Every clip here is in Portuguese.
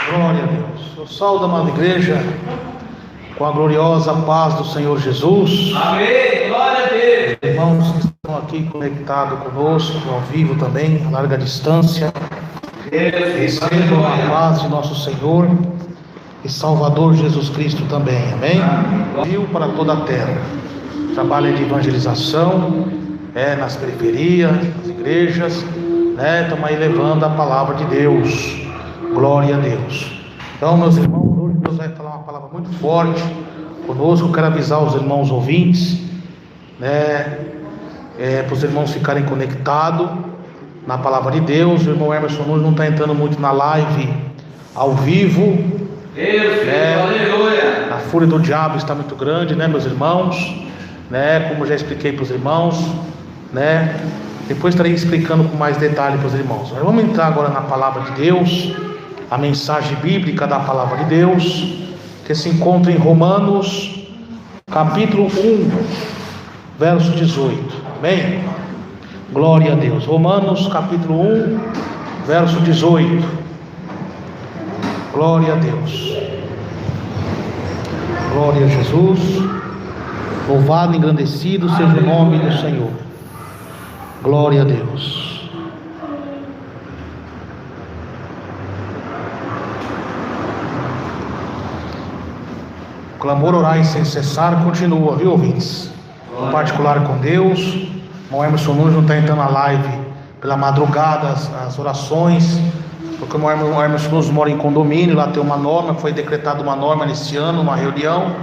Glória a Deus. Eu saúdo a amada igreja com a gloriosa paz do Senhor Jesus. Amém. Glória a Deus. Irmãos que estão aqui conectados conosco, ao vivo também, a larga distância. Recebam a paz de nosso Senhor e Salvador Jesus Cristo também. Amém? Viu para toda a terra. Trabalho de evangelização, nas periferias, nas igrejas, estamos aí levando a palavra de Deus. Glória a Deus. Então, meus irmãos, hoje Deus vai falar uma palavra muito forte conosco. Eu quero avisar os irmãos ouvintes, para os irmãos ficarem conectados na palavra de Deus. O irmão Emerson Nunes não está entrando muito na live ao vivo. Deus, aleluia. A fúria do diabo está muito grande, meus irmãos. Como eu já expliquei para os irmãos, depois estarei explicando com mais detalhe para os irmãos. Mas vamos entrar agora na palavra de Deus, a mensagem bíblica da palavra de Deus, que se encontra em Romanos, capítulo 1, verso 18. Amém? Glória a Deus. Romanos, capítulo 1, verso 18. Glória a Deus. Glória a Jesus. Louvado e engrandecido seja o nome do Senhor. Glória a Deus. O clamor, orai sem cessar continua, viu, ouvintes? Em particular com Deus. O Emerson Nunes não está entrando na live pela madrugada, as orações, porque o Emerson Nunes mora em condomínio. Lá tem uma norma, foi decretada uma norma nesse ano, uma reunião,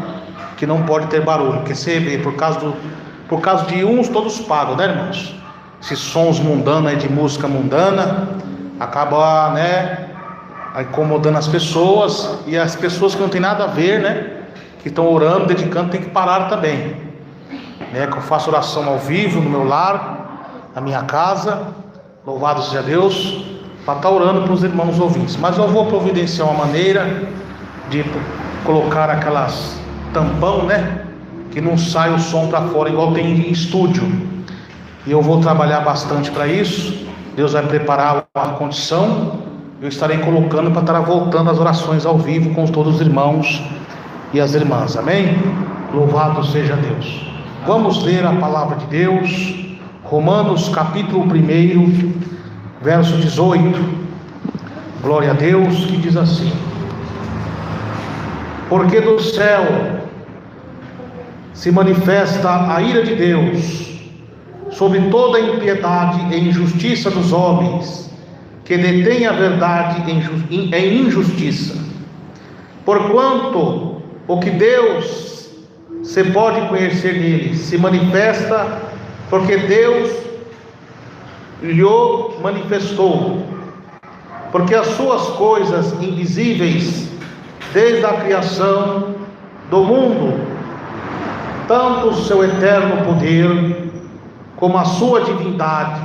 que não pode ter barulho, porque você vê, por causa de uns todos pagam, irmãos? Esses sons mundanos aí, de música mundana, acaba, incomodando as pessoas, e as pessoas que não tem nada a ver, que estão orando, dedicando, tem que parar também, que eu faço oração ao vivo, no meu lar, na minha casa, louvado seja Deus, para estar orando para os irmãos ouvintes. Mas eu vou providenciar uma maneira de colocar aquelas tampão, que não sai o som para fora, igual tem em estúdio, e eu vou trabalhar bastante para isso. Deus vai preparar a condição, eu estarei colocando para estar voltando as orações ao vivo com todos os irmãos e as irmãs, amém? Louvado seja Deus. Vamos ler a palavra de Deus, Romanos capítulo 1, verso 18, glória a Deus, que diz assim: porque do céu se manifesta a ira de Deus sobre toda a impiedade e injustiça dos homens, que detêm a verdade em injustiça. Porquanto o que Deus se pode conhecer nele se manifesta, porque Deus lhe manifestou. Porque as suas coisas invisíveis, desde a criação do mundo, tanto o seu eterno poder como a sua divindade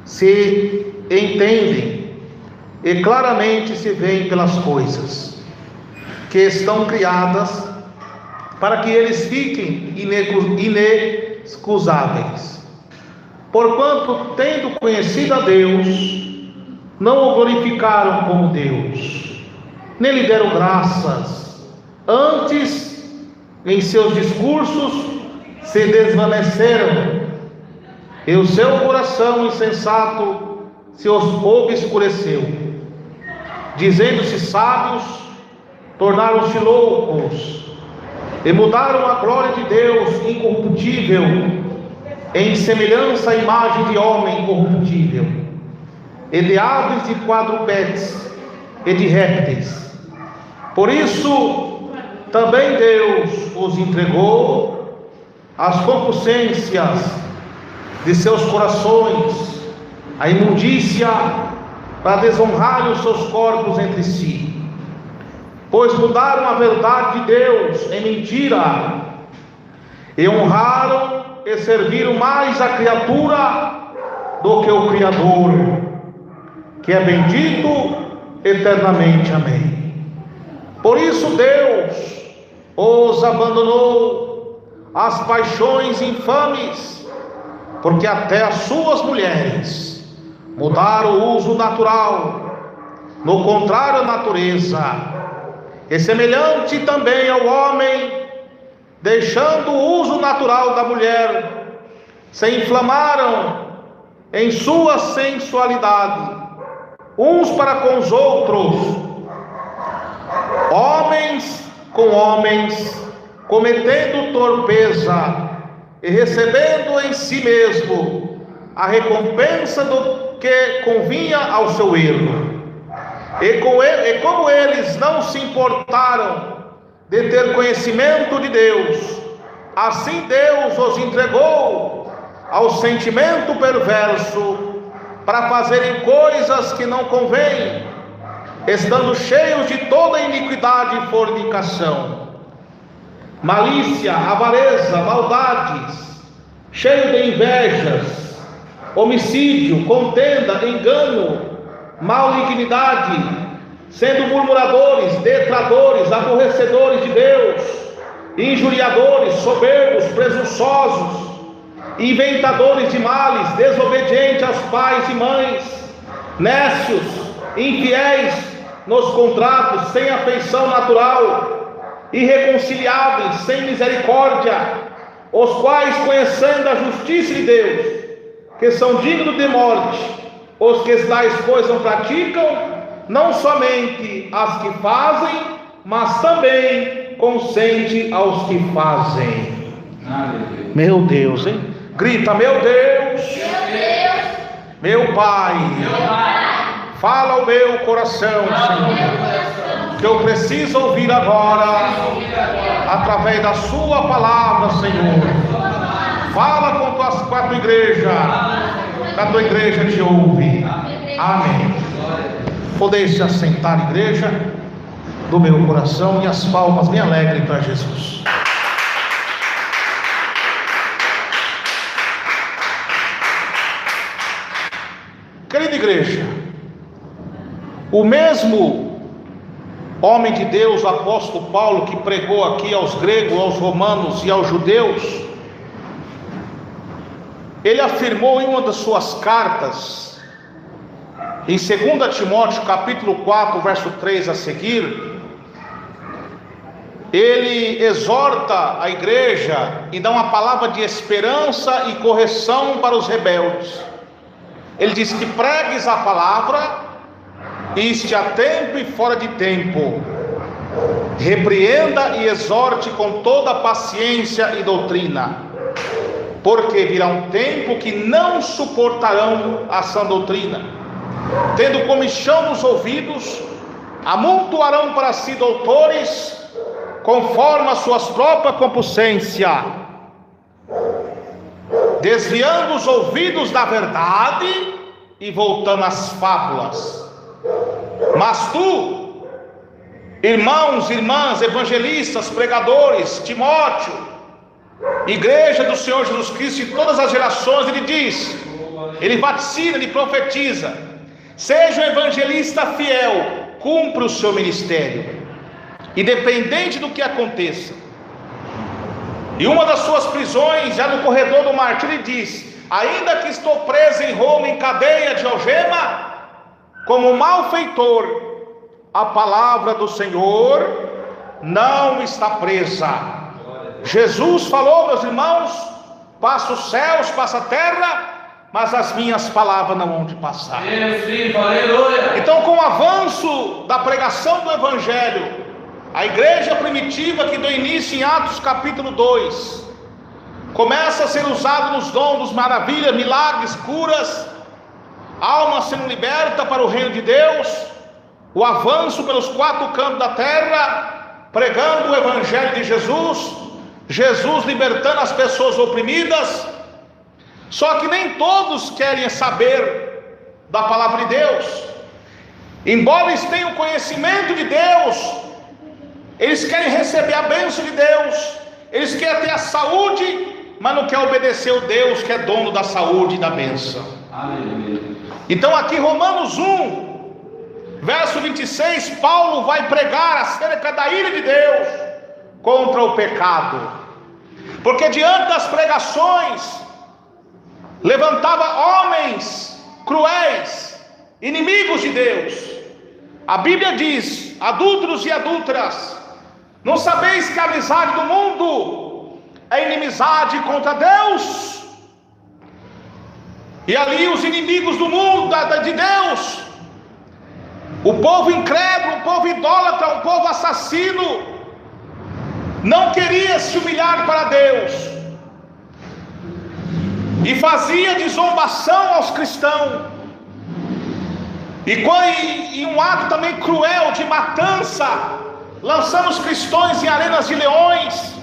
se entendem e claramente se veem pelas coisas que estão criadas, para que eles fiquem inexcusáveis. Porquanto, tendo conhecido a Deus, não o glorificaram como Deus, nem lhe deram graças, antes em seus discursos se desvaneceram, e o seu coração insensato se obscureceu. Dizendo-se sábios, tornaram-se loucos, e mudaram a glória de Deus incorruptível em semelhança à imagem de homem corruptível, e de aves e quadrúpedes, e de répteis. Por isso também Deus os entregou às concupiscências de seus corações, a imundícia, para desonrarem os seus corpos entre si, pois mudaram a verdade de Deus em mentira, e honraram e serviram mais a criatura do que o Criador, que é bendito eternamente. Amém. Por isso Deus os abandonou às paixões infames, porque até as suas mulheres mudaram o uso natural no contrário à natureza, e semelhante também ao homem, deixando o uso natural da mulher, se inflamaram em sua sensualidade, uns para com os outros, homens com homens, cometendo torpeza e recebendo em si mesmo a recompensa do que convinha ao seu erro. E como eles não se importaram de ter conhecimento de Deus, assim Deus os entregou ao sentimento perverso para fazerem coisas que não convêm, estando cheios de toda iniquidade e fornicação, malícia, avareza, maldades, cheio de invejas, homicídio, contenda, engano, malignidade, sendo murmuradores, detratores, aborrecedores de Deus, injuriadores, soberbos, presunçosos, inventadores de males, desobedientes aos pais e mães, nécios, infiéis nos contratos, sem afeição natural, irreconciliáveis, sem misericórdia, os quais, conhecendo a justiça de Deus, que são dignos de morte, os que tais coisas praticam, não somente as que fazem, mas também consente aos que fazem. Meu Deus, hein? Grita, meu Deus, meu Pai, fala ao meu coração, Senhor, que eu preciso ouvir agora, através da sua palavra, Senhor. Fala com a tua igreja, a tua igreja te ouve. Amém. Podeis se assentar, igreja do meu coração, e as palmas me alegrem para Jesus. Querida igreja, o mesmo homem de Deus, o apóstolo Paulo, que pregou aqui aos gregos, aos romanos e aos judeus, ele afirmou em uma das suas cartas, em 2 Timóteo capítulo 4, verso 3 a seguir, ele exorta a igreja e dá uma palavra de esperança e correção para os rebeldes. Ele diz que pregues a palavra, iste a tempo e fora de tempo, repreenda e exorte com toda paciência e doutrina, porque virá um tempo que não suportarão a sã doutrina, tendo comichão nos ouvidos, amontoarão para si doutores, conforme as suas próprias concupiscências, desviando os ouvidos da verdade e voltando às fábulas. Mas tu, irmãos, irmãs, evangelistas, pregadores, Timóteo, igreja do Senhor Jesus Cristo de todas as gerações, ele diz, ele vaticina, ele profetiza: seja um evangelista fiel, cumpra o seu ministério, independente do que aconteça. E uma das suas prisões, já no corredor do martírio, ele diz: ainda que estou preso em Roma em cadeia de algema, como malfeitor, a palavra do Senhor não está presa. Jesus falou, meus irmãos: passa os céus, passa a terra, mas as minhas palavras não vão de passar. Então, com o avanço da pregação do evangelho, a igreja primitiva, que deu início em Atos capítulo 2, começa a ser usada nos dons, dos maravilhas, milagres, curas, almas sendo libertas para o reino de Deus, o avanço pelos 4 cantos da terra, pregando o evangelho de Jesus, Jesus libertando as pessoas oprimidas. Só que nem todos querem saber da palavra de Deus. Embora eles tenham conhecimento de Deus, eles querem receber a bênção de Deus, eles querem ter a saúde, mas não querem obedecer o Deus que é dono da saúde e da bênção. Então aqui Romanos 1, verso 26, Paulo vai pregar acerca da ira de Deus contra o pecado, porque diante das pregações levantava homens cruéis, inimigos de Deus, A Bíblia diz: adúlteros e adúlteras, não sabeis que a amizade do mundo é inimizade contra Deus? E ali os inimigos do mundo, de Deus, o povo incrédulo, o povo idólatra, o povo assassino, não queria se humilhar para Deus e fazia de zombação aos cristãos. E em um ato também cruel de matança, lançando os cristãos em arenas de leões,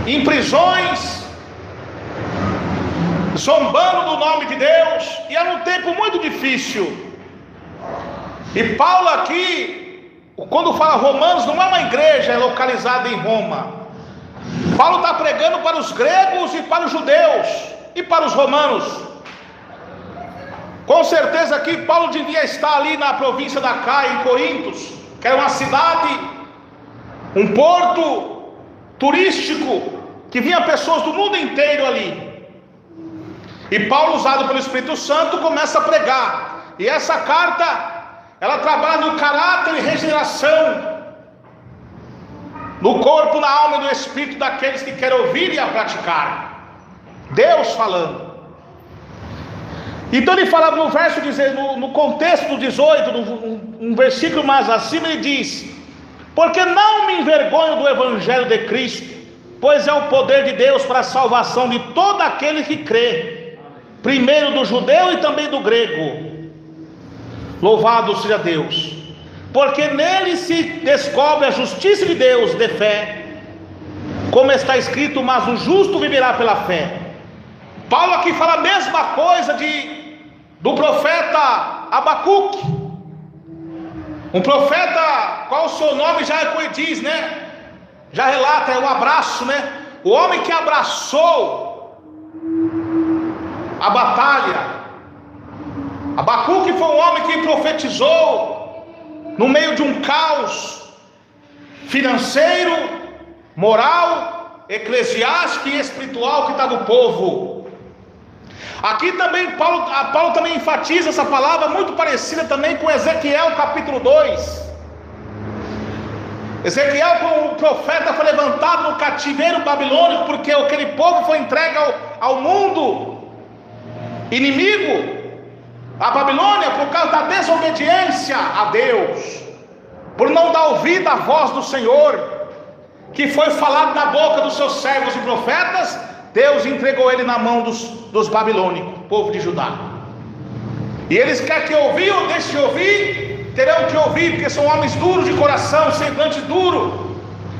em prisões, zombando do nome de Deus. E era um tempo muito difícil. E Paulo aqui, quando fala Romanos, não é uma igreja localizada em Roma. Paulo está pregando para os gregos e para os judeus e para os romanos. Com certeza aqui Paulo devia estar ali na província da Caia, em Corintos, que era uma cidade, um porto turístico, que vinha pessoas do mundo inteiro ali. E Paulo, usado pelo Espírito Santo, começa a pregar. E essa carta, ela trabalha no caráter e regeneração, no corpo, na alma e no espírito daqueles que querem ouvir e a praticar. Deus falando. Então ele fala no verso, no contexto do 18, um versículo mais acima, ele diz: porque não me envergonho do evangelho de Cristo, pois é o poder de Deus para a salvação de todo aquele que crê, primeiro do judeu e também do grego. Louvado seja Deus, porque nele se descobre a justiça de Deus de fé, como está escrito: mas o justo viverá pela fé. Paulo aqui fala a mesma coisa do profeta Abacuque, um profeta qual o seu nome já diz, né? Já relata, é um abraço, né? O homem que abraçou a batalha. Abacuque foi um homem que profetizou no meio de um caos financeiro, moral, eclesiástico e espiritual que estava o povo. Aqui também Paulo também enfatiza essa palavra muito parecida também com Ezequiel capítulo 2. Ezequiel, como o profeta, foi levantado no cativeiro babilônico, porque aquele povo foi entregue ao mundo inimigo, a Babilônia, por causa da desobediência a Deus, por não dar ouvido à voz do Senhor, que foi falado na boca dos seus servos e profetas. Deus entregou ele na mão dos babilônicos, povo de Judá. E eles querem que ouvir ou deixem de ouvir, terão que ouvir, porque são homens duros de coração, semblante duro,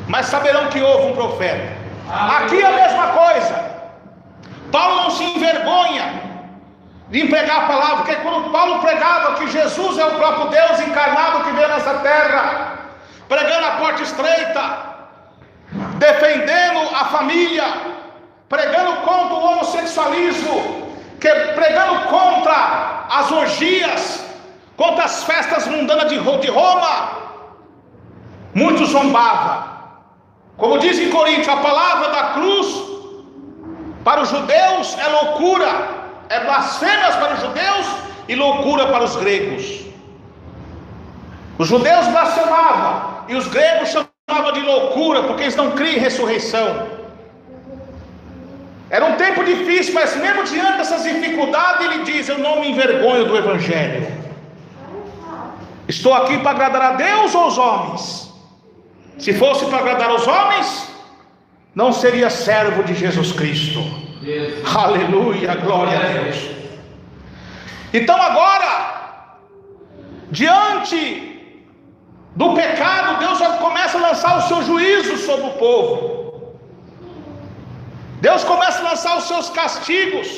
mas saberão que houve um profeta. Aqui é a mesma coisa. Paulo não se envergonha de pregar a palavra, porque quando Paulo pregava que Jesus é o próprio Deus encarnado que veio nessa terra, pregando a porta estreita, defendendo a família, pregando contra o homossexualismo, pregando contra as orgias, contra as festas mundanas de Roma, muitos zombavam. Como diz em Coríntios, a palavra da cruz para os judeus é loucura, é blasfêmias para os judeus e loucura para os gregos. Os judeus blasfemavam e os gregos chamavam de loucura, porque eles não criam em ressurreição. Era um tempo difícil, mas mesmo diante dessas dificuldades, ele diz: eu não me envergonho do evangelho. Estou aqui para agradar a Deus ou aos homens? Se fosse para agradar aos homens, não seria servo de Jesus Cristo. Deus. Aleluia, glória a Deus. Então agora, diante do pecado, Deus já começa a lançar o seu juízo sobre o povo. Deus começa a lançar os seus castigos.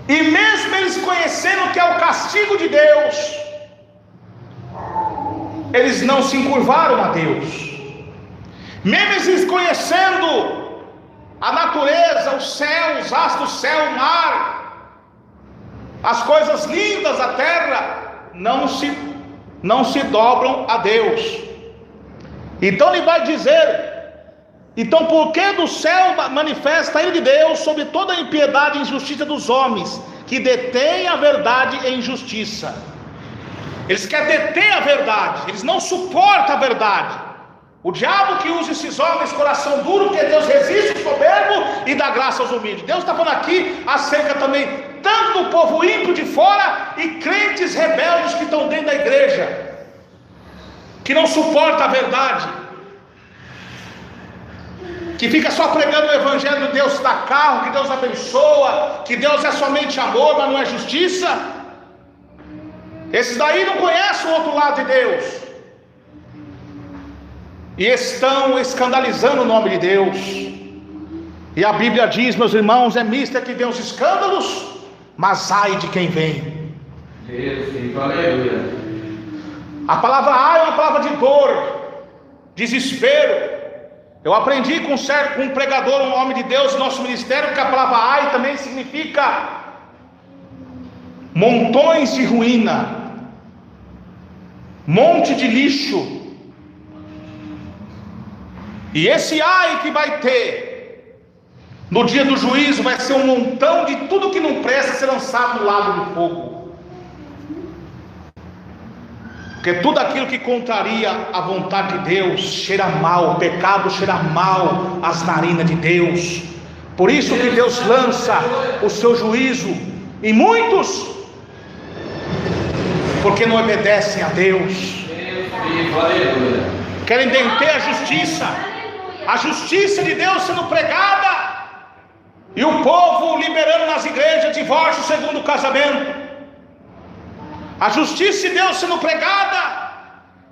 E mesmo eles conhecendo que é o castigo de Deus, eles não se encurvaram a Deus. Mesmo eles conhecendo a natureza, o céu, os astros do céu, o mar, as coisas lindas da terra, não se dobram a Deus. Então ele vai dizer: então por que do céu manifesta a ira de Deus sobre toda a impiedade e injustiça dos homens, que detêm a verdade em justiça? Eles querem deter a verdade, eles não suportam a verdade. O diabo que usa esses homens coração duro, porque Deus resiste o soberbo e dá graça aos humildes. Deus está falando aqui acerca também tanto do povo ímpio de fora e crentes rebeldes que estão dentro da igreja, que não suporta a verdade, que fica só pregando o evangelho de Deus dá carro, que Deus abençoa, que Deus é somente amor, mas não é justiça. Esses daí não conhecem o outro lado de Deus e estão escandalizando o nome de Deus. E a Bíblia diz, meus irmãos, é mista que vem os escândalos, mas ai de quem vem. Aleluia. A palavra ai é uma palavra de dor, desespero. Eu aprendi com um pregador, um homem de Deus, no nosso ministério, que a palavra ai também significa montões de ruína, monte de lixo. E esse ai que vai ter no dia do juízo vai ser um montão de tudo que não presta ser lançado no lago do fogo. Porque tudo aquilo que contraria a vontade de Deus cheira mal, o pecado cheira mal às narinas de Deus. Por isso que Deus lança o seu juízo em muitos, porque não obedecem a Deus. Querem deter a justiça de Deus sendo pregada, e o povo liberando nas igrejas divórcio segundo o casamento. A justiça de Deus sendo pregada,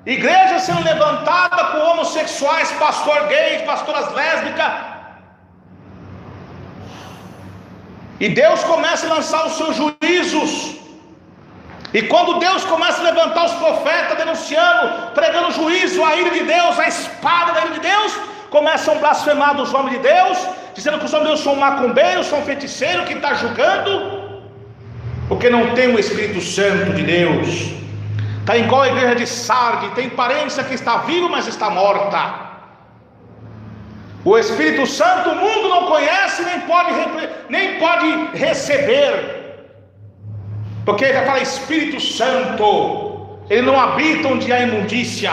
igreja sendo levantada com homossexuais, pastor gays, pastoras lésbicas. E Deus começa a lançar os seus juízos. E quando Deus começa a levantar os profetas denunciando, pregando juízo, a ira de Deus, a espada da ira de Deus, começam a blasfemar dos homens de Deus, dizendo que os homens de Deus são macumbeiros, são feiticeiros, que está julgando, porque não tem o Espírito Santo de Deus. Está igual a igreja de Sardes, tem parência que está viva, mas está morta. O Espírito Santo o mundo não conhece, nem pode receber, porque ele fala Espírito Santo, ele não habita onde há imundícia,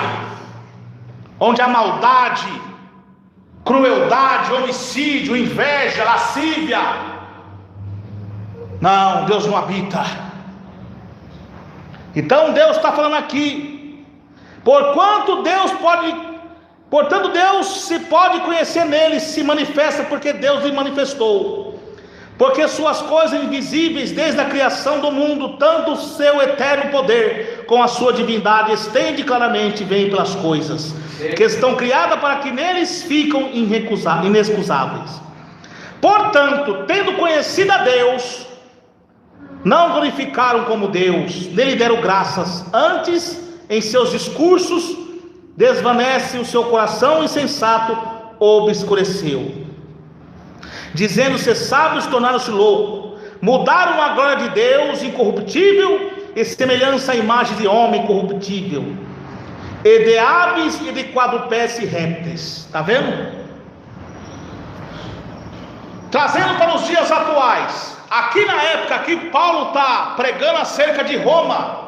onde há maldade, crueldade, homicídio, inveja, lascívia. Não, Deus não habita. Então Deus está falando aqui, portanto Deus se pode conhecer nele, se manifesta, porque Deus lhe manifestou. Porque suas coisas invisíveis desde a criação do mundo, tanto o seu eterno poder com a sua divindade estende claramente, vem pelas coisas que estão criadas para que neles ficam inexcusáveis. Portanto, tendo conhecido a Deus, não glorificaram como Deus, nem lhe deram graças, antes em seus discursos desvanece o seu coração insensato, obscureceu. Dizendo ser sábios, tornaram-se loucos, mudaram a glória de Deus incorruptível e semelhança à imagem de homem corruptível, e de aves e de quadrupés e répteis. Está vendo? Trazendo para os dias atuais, aqui na época que Paulo está pregando acerca de Roma,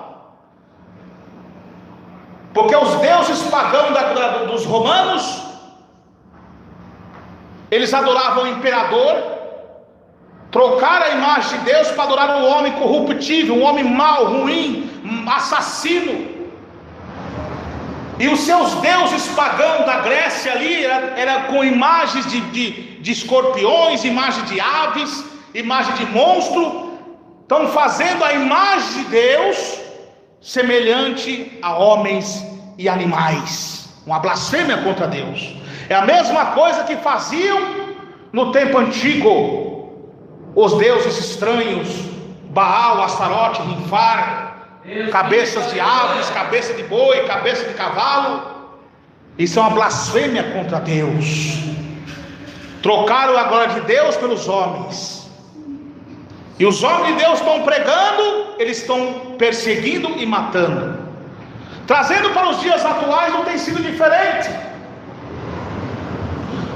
porque os deuses pagãos dos romanos, eles adoravam o imperador, trocaram a imagem de Deus para adorar um homem corruptível, um homem mau, ruim, assassino. E os seus deuses pagãos da Grécia ali era com imagens de escorpiões, imagem de aves, imagem de monstro. Estão fazendo a imagem de Deus semelhante a homens e animais, uma blasfêmia contra Deus. É a mesma coisa que faziam no tempo antigo os deuses estranhos, Baal, Astarote, Rinfar, cabeças de aves, cabeça de boi, cabeça de cavalo. Isso é uma blasfêmia contra Deus. Trocaram a glória de Deus pelos homens, e os homens de Deus estão pregando, eles estão perseguindo e matando. Trazendo para os dias atuais não tem sido diferente.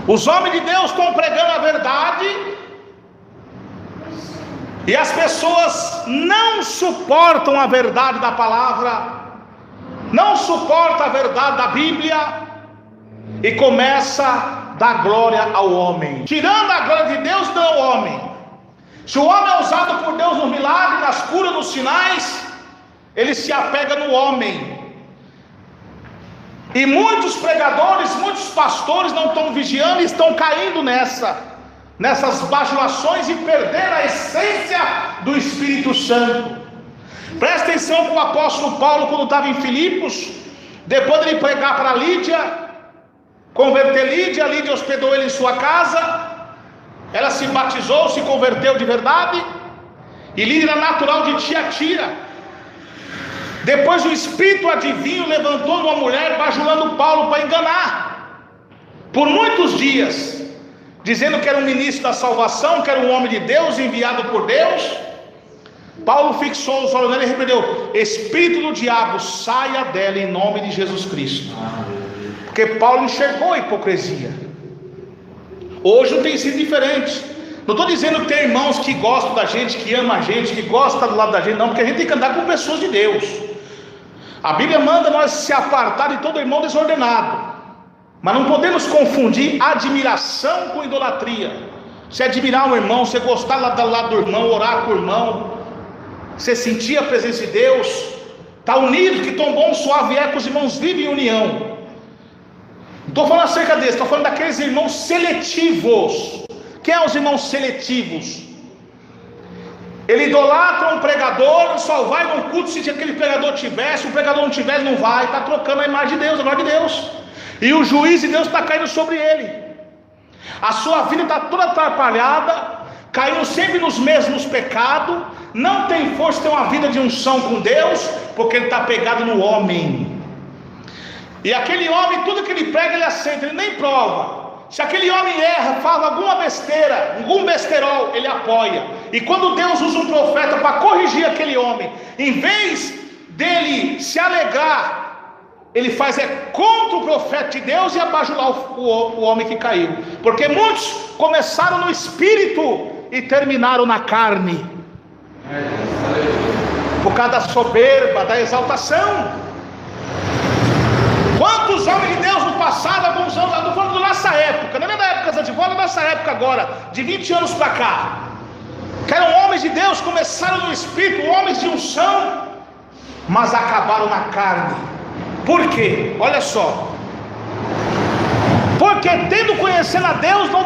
Os homens de Deus estão pregando a verdade, e as pessoas não suportam a verdade da palavra, não suporta a verdade da Bíblia e começa a dar glória ao homem, tirando a glória de Deus do homem. Se o homem é usado por Deus no milagre, nas curas, nos sinais, ele se apega no homem. E muitos pregadores, muitos pastores não estão vigiando e estão caindo nessas bajulações e perderam a essência do Espírito Santo. Presta atenção com o apóstolo Paulo, quando estava em Filipos, depois de ele pregar para Lídia, converter Lídia hospedou ele em sua casa, ela se batizou, se converteu de verdade, e Lídia era natural de Tiatira. Depois o espírito adivinho levantou uma mulher bajulando Paulo para enganar, por muitos dias, dizendo que era um ministro da salvação, que era um homem de Deus, enviado por Deus. Paulo fixou os olhos nela e repreendeu: espírito do diabo, saia dela em nome de Jesus Cristo. Porque Paulo enxergou a hipocrisia. Hoje não tem sido diferente. Não estou dizendo que tem irmãos que gostam da gente, que amam a gente, que gostam do lado da gente, não, porque a gente tem que andar com pessoas de Deus. A Bíblia manda nós se apartar de todo irmão desordenado, mas não podemos confundir admiração com idolatria. Você admirar um irmão, você gostar do lado do irmão, orar com o irmão, você sentir a presença de Deus, está unido, que tão bom suave é que os irmãos vivem em união. Não estou falando acerca desse, estou falando daqueles irmãos seletivos. Quem são os irmãos seletivos? Ele idolatra um pregador, só vai no culto se aquele pregador tivesse, se o pregador não tivesse, não vai, está trocando a imagem de Deus, a glória de Deus, e o juiz de Deus está caindo sobre ele. A sua vida está toda atrapalhada, caindo sempre nos mesmos pecados, não tem força, tem uma vida de unção com Deus, porque ele está pegado no homem. E aquele homem, tudo que ele prega, ele aceita, ele nem prova. Se aquele homem erra, fala alguma besteira, algum besterol, ele apoia. E quando Deus usa um profeta para corrigir aquele homem, em vez dele se alegrar, ele faz contra o profeta de Deus e abajular o homem que caiu. Porque muitos começaram no espírito e terminaram na carne, por causa da soberba, da exaltação. Quantos homens de Deus no passado, alguns anos, estou falando da nossa época, não é da época das advogadas, da nossa época agora, de 20 anos para cá, que eram homens de Deus, começaram no espírito, homens de unção, mas acabaram na carne. Por quê? Olha só, porque tendo conhecido a Deus, não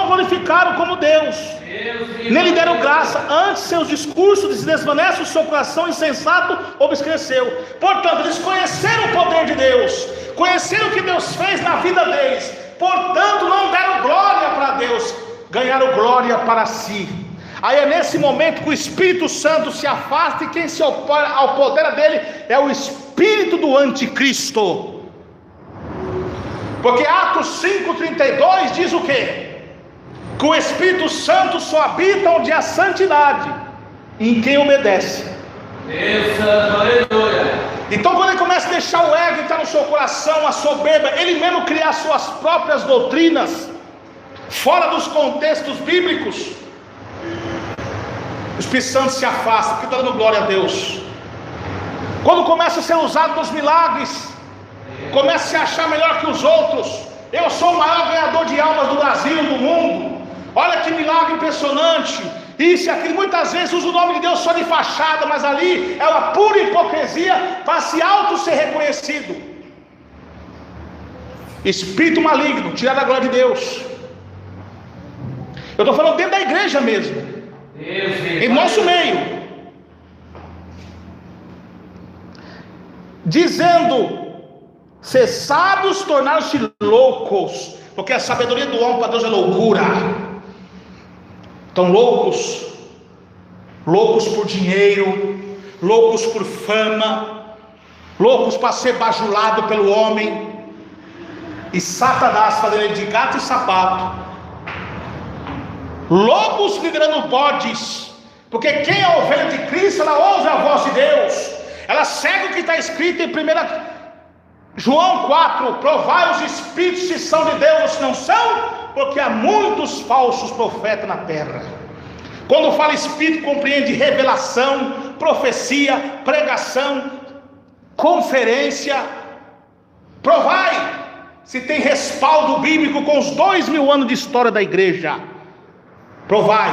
glorificaram como Deus, nem lhe deram graça, antes seus discursos se desvanecem, o seu coração insensato obscureceu. Portanto, eles conheceram o poder de Deus, conheceram o que Deus fez na vida deles, portanto não deram glória para Deus, ganharam glória para si. Aí é nesse momento que o Espírito Santo se afasta, e quem se opõe ao poder dele é o espírito do anticristo. Porque Atos 5,32 diz o quê? Que o Espírito Santo só habita onde há santidade, em quem obedece. Então quando ele começa a deixar o ego entrar no seu coração, a soberba, ele mesmo criar suas próprias doutrinas, fora dos contextos bíblicos, o Espírito Santo se afasta, porque está dando glória a Deus. Quando começa a ser usado nos milagres, começa a se achar melhor que os outros. Eu sou o maior ganhador de almas do Brasil, do mundo. Olha que milagre impressionante. Isso e aquilo, muitas vezes usa o nome de Deus só de fachada, mas ali é uma pura hipocrisia para se auto ser reconhecido. Espírito maligno, tirar a glória de Deus. Eu estou falando dentro da igreja mesmo, em nosso meio, dizendo: ser sábios tornaram-se loucos, porque a sabedoria do homem para Deus é loucura. Estão loucos por dinheiro, loucos por fama, loucos para ser bajulado pelo homem, e Satanás fazendo ele de gato e sapato, lobos liderando bodes, porque quem é a ovelha de Cristo, ela ouve a voz de Deus, ela segue o que está escrito em 1 João 4, provai os espíritos se são de Deus ou se não são, porque há muitos falsos profetas na terra. Quando fala espírito, compreende revelação, profecia, pregação, conferência. Provai se tem respaldo bíblico com os 2000 anos de história da igreja. Provai.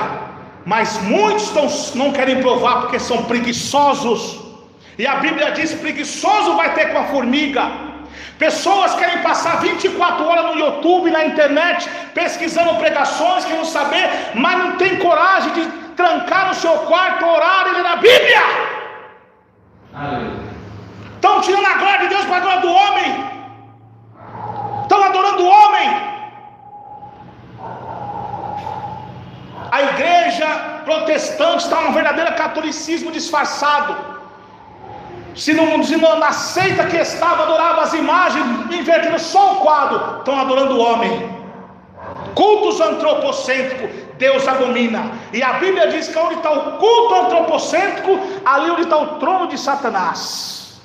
Mas muitos não querem provar porque são preguiçosos. E a Bíblia diz: preguiçoso vai ter com a formiga. Pessoas querem passar 24 horas no YouTube, na internet, pesquisando pregações, querendo saber, mas não tem coragem de trancar no seu quarto, orar e ler a Bíblia. Estão tirando a glória de Deus para a glória do homem. Estão adorando o homem. A igreja protestante está um verdadeiro catolicismo disfarçado. Se não na seita que estava, adorava as imagens, invertendo só o quadro, estão adorando o homem. Cultos antropocêntricos, Deus abomina. E a Bíblia diz que onde está o culto antropocêntrico, ali onde está o trono de Satanás.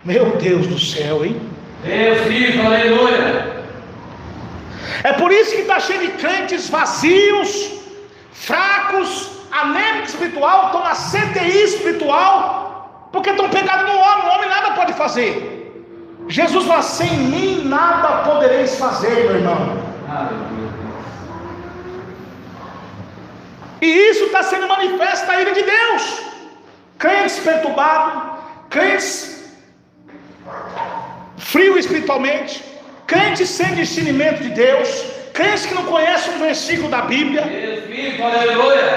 Meu Deus do céu, hein? Deus vive, aleluia. É por isso que está cheio de crentes vazios, fracos, anêmicos espiritual, estão na CTI espiritual, porque estão pegados no homem. O homem nada pode fazer. Jesus fala: sem mim nada podereis fazer, meu irmão. E isso está sendo manifesto a ira de Deus. Crentes perturbados, crentes frios espiritualmente, crentes sem discernimento de Deus, crentes que não conhecem um versículo da Bíblia,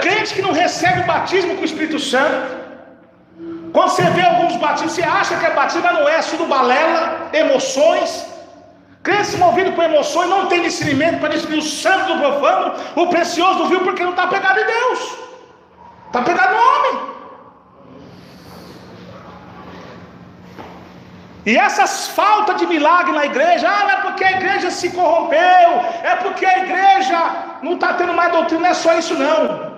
crentes que não recebem o batismo com o Espírito Santo. Quando você vê alguns batismos, você acha que é batismo, mas não é, tudo balela, emoções. Crentes movidos por emoções, não tem discernimento para discernir o santo do profano, o precioso do vil, porque não está pegado em Deus, está pegado no homem. E essas faltas de milagre na igreja, não é porque a igreja se corrompeu, é porque a igreja não está tendo mais doutrina, não é só isso não.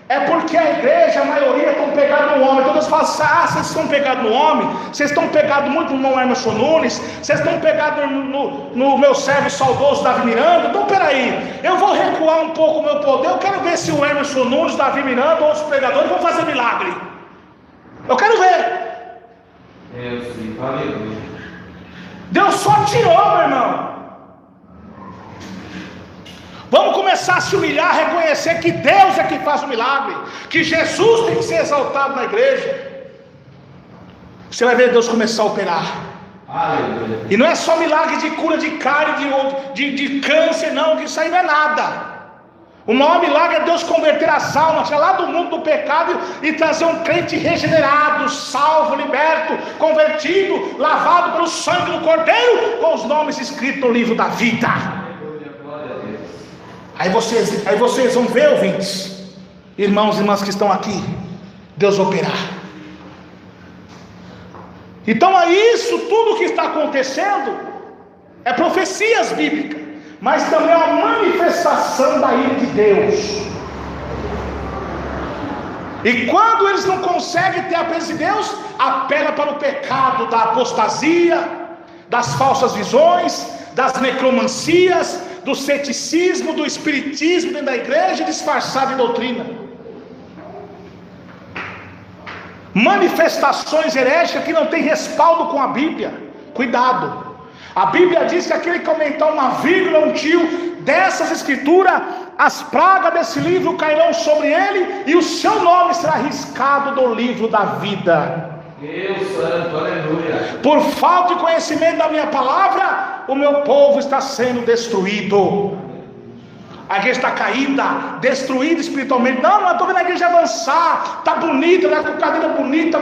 É porque a igreja, a maioria, estão pegados no homem. Todas falam assim: vocês estão pegados no homem, vocês estão pegados muito no Emerson Nunes, vocês estão pegados no meu servo saudoso Davi Miranda. Então peraí, eu vou recuar um pouco o meu poder, eu quero ver se o Emerson Nunes, Davi Miranda, outros pregadores vão fazer milagre. Eu quero ver. Deus só tirou, meu irmão. Vamos começar a se humilhar, reconhecer que Deus é quem faz o milagre, que Jesus tem que ser exaltado na igreja. Você vai ver Deus começar a operar. Aleluia. E não é só milagre de cura de carne, de câncer, não, que isso aí não é nada. O maior milagre é Deus converter as almas, tirar lá do mundo do pecado e trazer um crente regenerado, salvo, liberto, convertido, lavado pelo sangue do Cordeiro, com os nomes escritos no livro da vida. Aí vocês vão ver, ouvintes, irmãos e irmãs que estão aqui, Deus operar. Então é isso, tudo que está acontecendo é profecias bíblicas, mas também é uma manifestação da ira de Deus. E quando eles não conseguem ter a presença de Deus, apela para o pecado da apostasia, das falsas visões, das necromancias, do ceticismo, do espiritismo dentro da igreja, disfarçado em doutrina. Manifestações herégicas que não tem respaldo com a Bíblia. Cuidado. A Bíblia diz que aquele que aumentar uma vírgula, um tio dessas escrituras, as pragas desse livro cairão sobre ele e o seu nome será riscado do livro da vida. Deus santo, aleluia. Por falta de conhecimento da minha palavra, o meu povo está sendo destruído. A igreja está caída, destruída espiritualmente. Não estou vendo a igreja avançar, está bonita, está com cadeira bonita,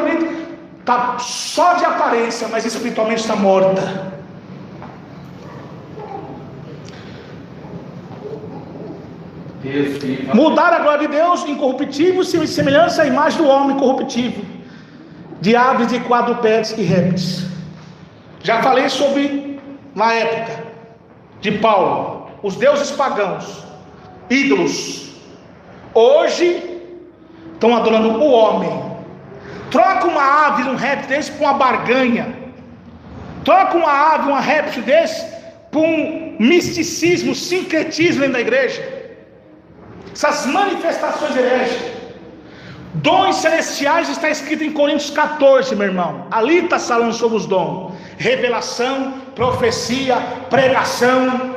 está só de aparência, mas espiritualmente está morta. Mudar a glória de Deus incorruptível, semelhança à imagem do homem corruptível, de aves, de quadrupédes e répteis. Já falei sobre, na época de Paulo, os deuses pagãos, ídolos. Hoje estão adorando o homem. Troca uma ave, um réptil desse por uma barganha. Troca uma ave, um réptil desse por um misticismo, sincretismo dentro da igreja. Essas manifestações herégicas. Dons celestiais está escrito em Coríntios 14, meu irmão. Ali está falando sobre os dons: revelação, profecia, pregação,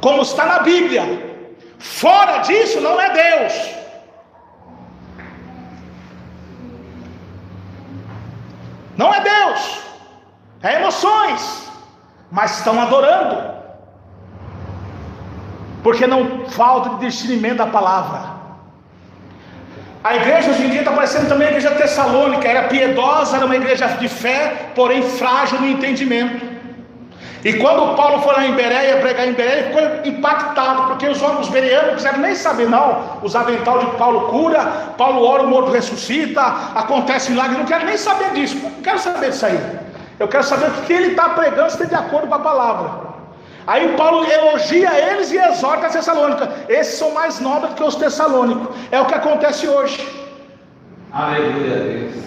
como está na Bíblia. Fora disso não é Deus. Não é Deus, é emoções, mas estão adorando, porque não falta de discernimento da palavra. A igreja hoje em dia está parecendo também a igreja tessalônica. Era piedosa, era uma igreja de fé, porém frágil no entendimento. E quando Paulo foi lá em Bereia, pregar em Bereia, ele ficou impactado, porque os bereanos não quiseram nem saber, não. Os avental de Paulo cura, Paulo ora, o morto ressuscita, acontece milagre, não quero nem saber disso, não quero saber disso aí. Eu quero saber o que ele está pregando, se está de acordo com a palavra. Aí Paulo elogia eles e exorta a Tessalônica. Esses são mais nobres que os tessalônicos. É o que acontece hoje. Aleluia, Deus.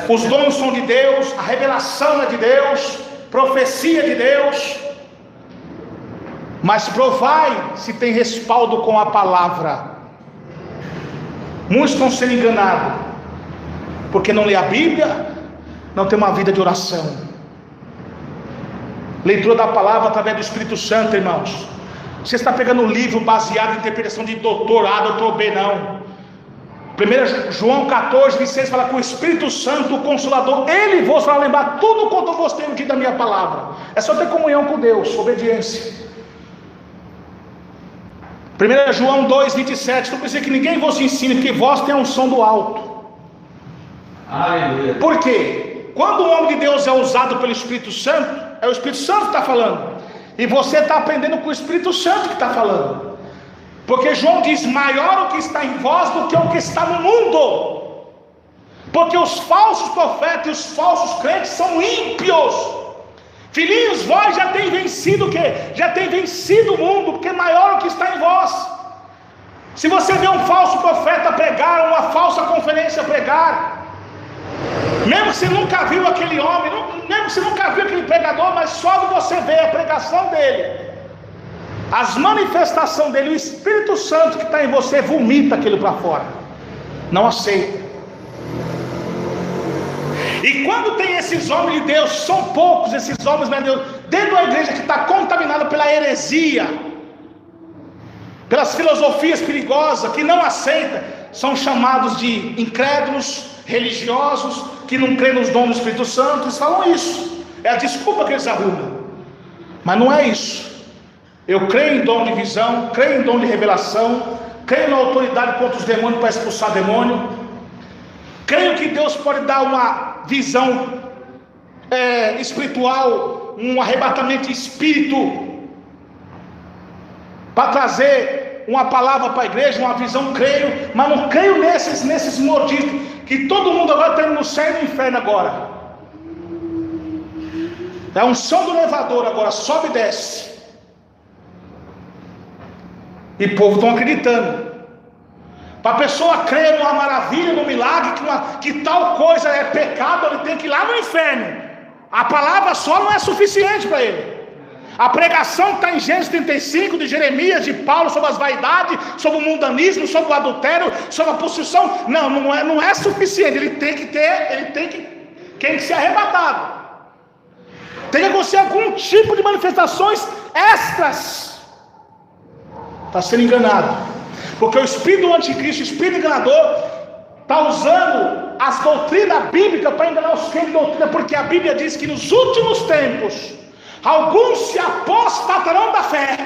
Os dons são de Deus, a revelação é de Deus, profecia de Deus, mas provai se tem respaldo com a palavra. Muitos estão sendo enganados, porque não lê a Bíblia, não tem uma vida de oração, leitura da palavra através do Espírito Santo, irmãos. Você está pegando um livro baseado em interpretação de doutor A, doutor B, não. 1 João 14, 26 fala que o Espírito Santo, o Consolador, Ele vos vai lembrar tudo quanto vos tenho dito da minha palavra. É só ter comunhão com Deus, obediência. 1 João 2, 27, não precisa que ninguém vos ensine, porque vós tem a unção do alto. Aleluia. Por quê? Quando o homem de Deus é usado pelo Espírito Santo, é o Espírito Santo que está falando, e você está aprendendo com o Espírito Santo que está falando. Porque João diz: maior o que está em vós do que o que está no mundo. Porque os falsos profetas e os falsos crentes são ímpios. Filhinhos, vós já tem vencido o quê? Já tem vencido o mundo, porque maior o que está em vós. Se você vê um falso profeta pregar, uma falsa conferência pregar, mesmo que você nunca viu aquele homem, mesmo que você nunca viu aquele pregador, mas só que você vê a pregação dele, as manifestações dele, o Espírito Santo que está em você vomita aquilo para fora, não aceita. E quando tem esses homens de Deus, são poucos esses homens de Deus, dentro da igreja que está contaminada pela heresia, pelas filosofias perigosas, que não aceita, são chamados de incrédulos, religiosos, que não creem nos dons do Espírito Santo. Eles falam isso, é a desculpa que eles arrumam, mas não é isso. Eu creio em dom de visão, creio em dom de revelação, creio na autoridade contra os demônios para expulsar demônio, creio que Deus pode dar uma visão espiritual, um arrebatamento de espírito, para trazer uma palavra para a igreja, uma visão, creio, mas não creio nesses modismos, que todo mundo agora está indo no céu e no inferno agora. É um som do elevador agora, sobe e desce. E o povo estão acreditando. Para a pessoa crer numa maravilha, num milagre, que tal coisa é pecado, ele tem que ir lá no inferno. A palavra só não é suficiente para ele. A pregação que está em Gênesis 35, de Jeremias, de Paulo, sobre as vaidades, sobre o mundanismo, sobre o adultério, sobre a possessão, não é suficiente. Ele tem que ser arrebatado. Tem que acontecer algum tipo de manifestações extras. Está sendo enganado, porque o espírito do anticristo, o espírito enganador, está usando as doutrinas bíblicas para enganar os crentes de doutrina, porque a Bíblia diz que nos últimos tempos alguns se apostatarão da fé,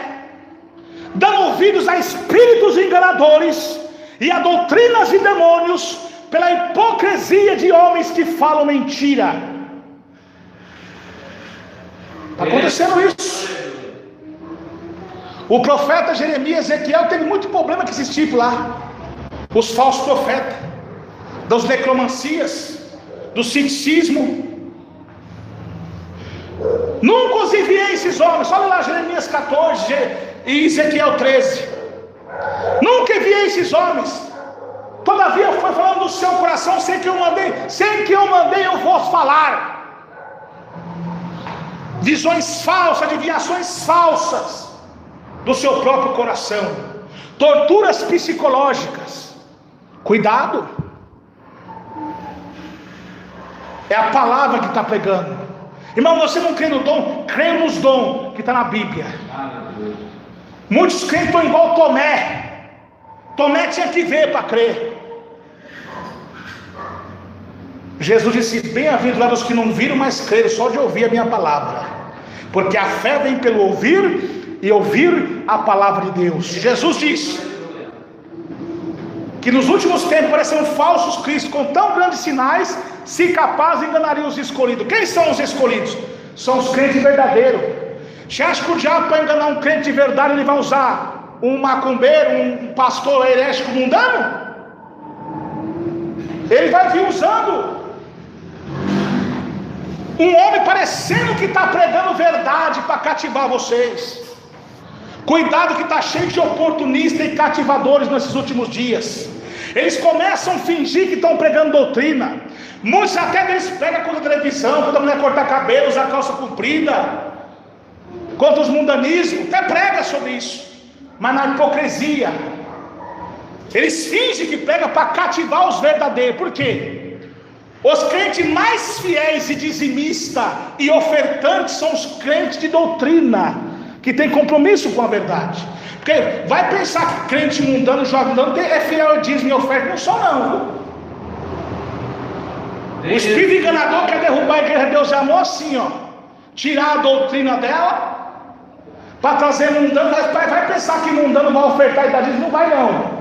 dando ouvidos a espíritos enganadores e a doutrinas de demônios, pela hipocrisia de homens que falam mentira. Está acontecendo isso. O profeta Jeremias, Ezequiel, teve muito problema com esses tipos lá, os falsos profetas, das necromancias, do ceticismo. Nunca os enviei esses homens. Olha lá Jeremias 14 e Ezequiel 13. Nunca enviei esses homens. Todavia foi falando do seu coração, sem que eu mandei eu vou falar. Visões falsas, adivinhações falsas do seu próprio coração. torturas psicológicas. Cuidado. É a palavra que está pregando. Irmão, você não crê no dom? Crê nos dons que está na Bíblia. Muitos crentes estão igual Tomé. Tomé tinha que ver para crer. Jesus disse: bem-aventurados os que não viram, mas creram só de ouvir a minha palavra. Porque a fé vem pelo ouvir e ouvir a palavra de Deus. Jesus disse que nos últimos tempos apareceram falsos cristos com tão grandes sinais, se capaz enganariam os escolhidos. Quem são os escolhidos? São os crentes verdadeiros. Você acha que o diabo, para enganar um crente de verdade, ele vai usar um macumbeiro, um pastor herético mundano? Ele vai vir usando um homem parecendo que está pregando verdade para cativar vocês. Cuidado que está cheio de oportunistas e cativadores nesses últimos dias. Eles começam a fingir que estão pregando doutrina. Muitos até deles pregam contra a televisão, contra a mulher cortar cabelo, usar calça comprida, contra os mundanismos, até prega sobre isso, mas na hipocrisia. Eles fingem que pregam para cativar os verdadeiros. Por quê? Os crentes mais fiéis e dizimistas e ofertantes são os crentes de doutrina, que tem compromisso com a verdade. Porque vai pensar que crente mundano, jovem mundano, é fiel ao dízimo e oferta. Não são não. O espírito enganador quer derrubar a igreja de Deus e amor assim, ó, tirar a doutrina dela para trazer mundano. Vai pensar que mundano vai ofertar e dar dízimo. Não vai não.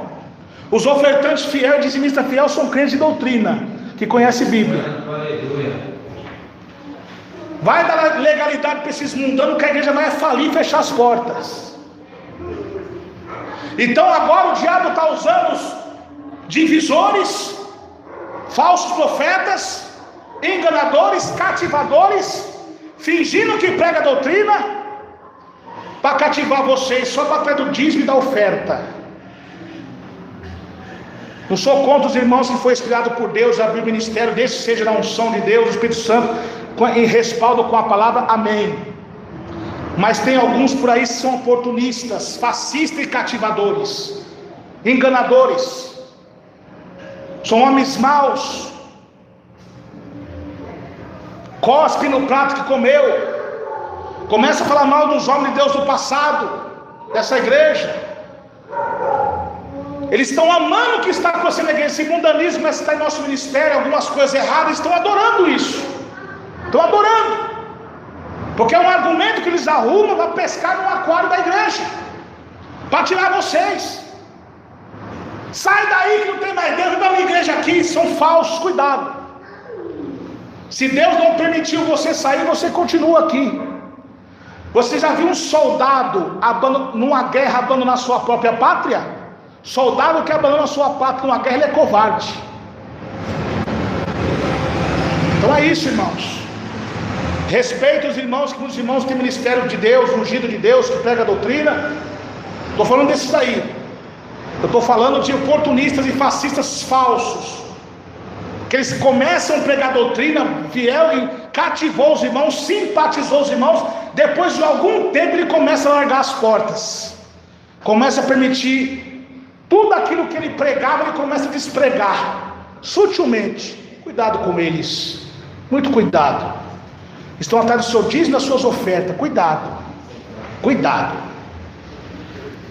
Os ofertantes fiéis, dizimistas fiéis, são crentes de doutrina, que conhece a Bíblia. Vai dar legalidade para esses mundanos, que a igreja vai falir e fechar as portas. Então agora o diabo está usando os divisores, falsos profetas, enganadores, cativadores, fingindo que prega a doutrina, para cativar vocês, só para trás do dízimo e da oferta. Não sou contra os irmãos que foi inspirado por Deus a abrir o ministério, desde que seja na unção de Deus, do Espírito Santo, em respaldo com a palavra, amém. Mas tem alguns por aí que são oportunistas, fascistas e cativadores, enganadores, são homens maus, cospe no prato que comeu, começa a falar mal dos homens de Deus do passado, dessa igreja. Eles estão amando o que está acontecendo na igreja. Esse mundanismo que está em nosso ministério, algumas coisas erradas, estão adorando isso. Estão adorando. Porque é um argumento que eles arrumam para pescar no aquário da igreja, para tirar vocês. Sai daí que não tem mais Deus, não tem uma igreja aqui. São falsos, cuidado. Se Deus não permitiu você sair, você continua aqui. Você já viu um soldado numa guerra abandonar sua própria pátria? Soldado que abandona a sua pátria numa guerra, ele é covarde. Então é isso, irmãos. Respeito os irmãos que têm ministério de Deus, ungido de Deus, que prega a doutrina. Estou falando desses aí. Eu estou falando de oportunistas e fascistas falsos, que eles começam a pregar a doutrina fiel e cativou os irmãos, simpatizou os irmãos. Depois de algum tempo ele começa a largar as portas, começa a permitir tudo aquilo que ele pregava, ele começa a despregar, sutilmente. Cuidado com eles, muito cuidado. Estão atrás do seu dízimo e das suas ofertas. Cuidado, cuidado.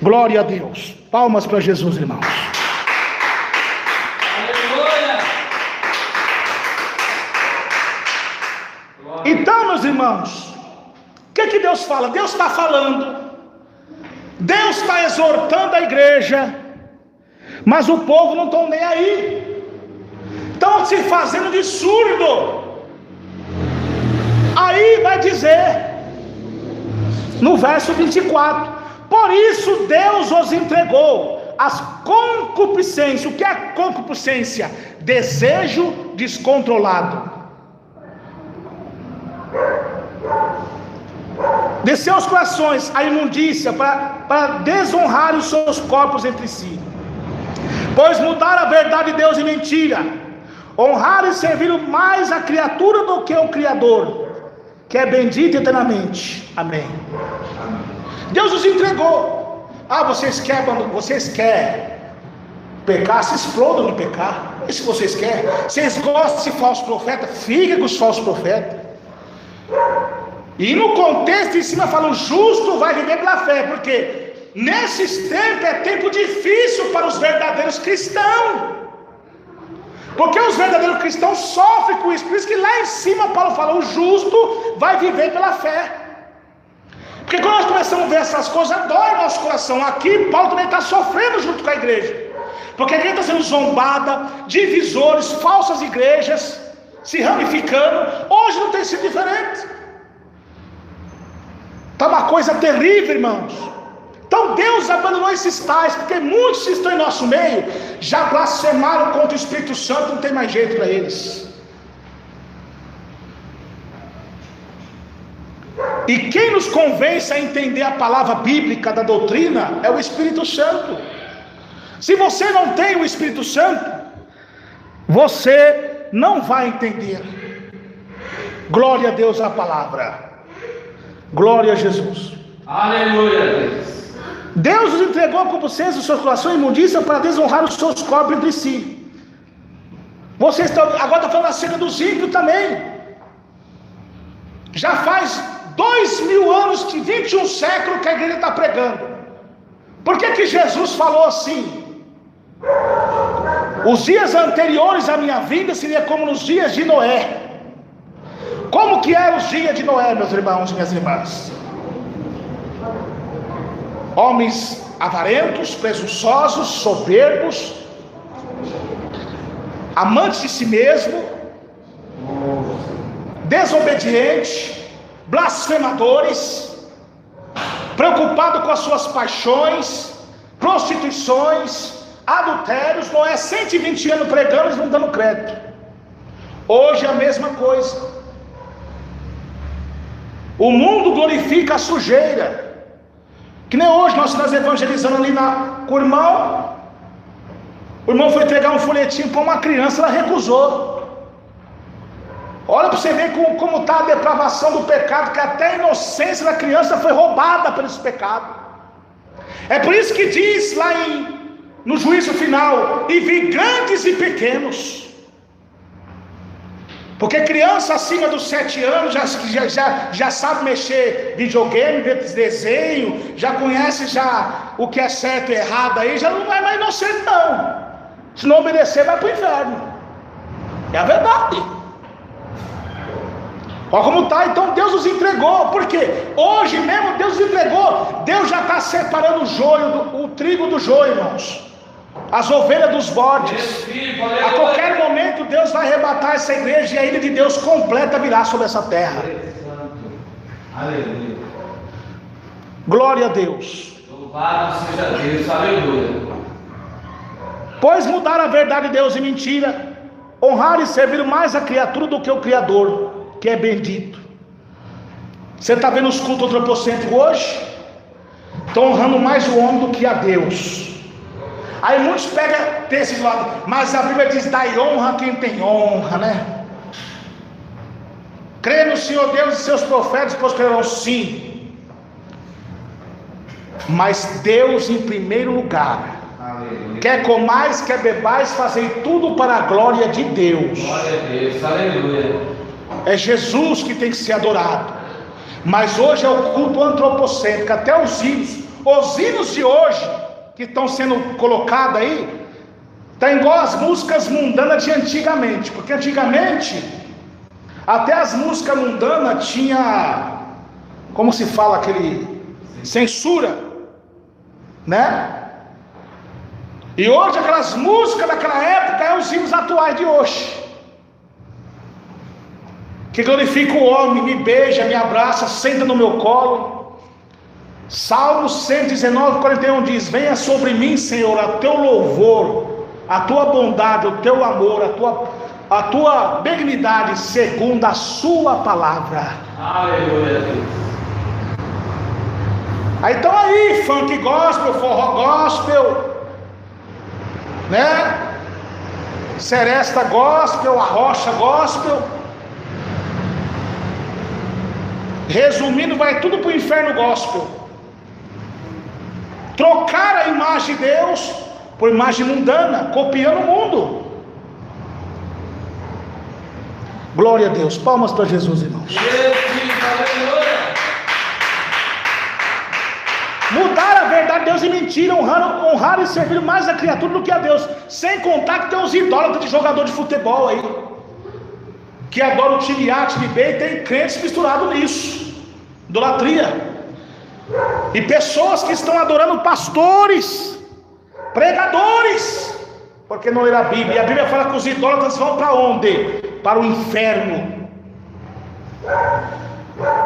Glória a Deus. Palmas para Jesus, irmãos. Aleluia. Então, meus irmãos, o que Deus fala? Deus está falando, Deus está exortando a igreja, mas o povo não está nem aí, estão se fazendo de surdo. Aí vai dizer no verso 24: por isso Deus os entregou às concupiscências. O que é concupiscência? Desejo descontrolado. De seus corações a imundícia, para desonrar os seus corpos entre si. Pois mudaram a verdade de Deus em mentira, honraram e serviram mais a criatura do que o Criador, que é bendito eternamente. Amém. Deus os entregou. Ah, vocês querem pecar, se explodam no pecar. Isso que vocês querem. Vocês gostam de falso profeta, fiquem com os falsos profetas. E no contexto em cima fala: o justo vai viver pela fé, porque nesses tempos é tempo difícil para os verdadeiros cristãos, porque os verdadeiros cristãos sofrem com isso. Por isso que lá em cima Paulo fala: o justo vai viver pela fé. Porque quando nós começamos a ver essas coisas, dói o nosso coração. Aqui Paulo também está sofrendo junto com a igreja, porque a igreja está sendo zombada, divisores, falsas igrejas se ramificando. Hoje não tem sido diferente. Está uma coisa terrível, irmãos. Então Deus abandonou esses tais, porque muitos que estão em nosso meio já blasfemaram contra o Espírito Santo, não tem mais jeito para eles. E quem nos convence a entender a palavra bíblica da doutrina é o Espírito Santo. Se você não tem o Espírito Santo, você não vai entender. Glória a Deus à palavra. Glória a Jesus. Aleluia. Deus nos entregou a concupiscência do seu coração e imundícia para desonrar os seus corpos entre si. Vocês estão agora falando acerca dos ímpios também. Já faz 2000 anos, 21 séculos que a igreja está pregando. Por que Jesus falou assim? Os dias anteriores à minha vinda seria como nos dias de Noé. Como que eram os dias de Noé, meus irmãos e minhas irmãs? Homens avarentos, presunçosos, soberbos, amantes de si mesmo, desobedientes, blasfemadores, preocupados com as suas paixões, prostituições, adultérios. Noé 120 anos pregando, eles não dando crédito. Hoje é a mesma coisa. O mundo glorifica a sujeira. Que nem hoje nós estamos evangelizando ali com o irmão. O irmão foi entregar um folhetinho para uma criança, ela recusou. Olha para você ver como está a depravação do pecado, que até a inocência da criança foi roubada por esse pecado. É por isso que diz lá no juízo final: e vi grandes e pequenos. Porque criança acima dos 7 anos já sabe mexer videogame, ver desenho, já conhece o que é certo e errado aí, já não é mais inocente não. Se não obedecer, vai para o inferno. É a verdade. Olha como está. Então Deus nos entregou. Por quê? Hoje mesmo Deus nos entregou. Deus já está separando o trigo do joio, irmãos. As ovelhas dos bodes. A qualquer momento Deus vai arrebatar essa igreja e a ira de Deus completa virá sobre essa terra. Aleluia. Glória a Deus. Louvado seja Deus. Aleluia. Pois mudaram a verdade de Deus em mentira, honrar e servir mais a criatura do que o Criador, que é bendito. Você está vendo os cultos antropocêntricos hoje? Estão honrando mais o homem do que a Deus. Aí muitos pegam desses lados, mas a Bíblia diz: dai honra a quem tem honra, né? Crê no Senhor Deus e seus profetas prosperarão, sim. Mas Deus em primeiro lugar. Aleluia. Quer comais, quer bebais, fazei tudo para a glória de Deus. Glória a Deus, aleluia. É Jesus que tem que ser adorado. Mas hoje é o culto antropocêntrico. Até os hinos de hoje que estão sendo colocados aí, está igual as músicas mundanas de antigamente. Porque antigamente, até as músicas mundanas tinha, como se fala, aquele censura, né? E hoje aquelas músicas daquela época é os hinos atuais de hoje, que glorifica o homem, me beija, me abraça, senta no meu colo. Salmo 119, 41 diz: venha sobre mim, Senhor, a teu louvor, a tua bondade, o teu amor, a tua benignidade, segundo a sua palavra. Aleluia. Aí estão aí, funk gospel, forró gospel, né? Seresta gospel, arrocha gospel. Resumindo, vai tudo para o inferno gospel. Trocaram a imagem de Deus por imagem mundana, copiando o mundo. Glória a Deus. Palmas para Jesus, irmãos. Mudaram a verdade de Deus e mentira, honraram e serviram mais a criatura do que a Deus. Sem contar que tem uns idólatras de jogador de futebol aí, que adoram o time A, time B, e tem crentes misturados nisso. Idolatria. E pessoas que estão adorando pastores, pregadores, porque não leram a Bíblia. E a Bíblia fala que os idólatras vão para onde? Para o inferno.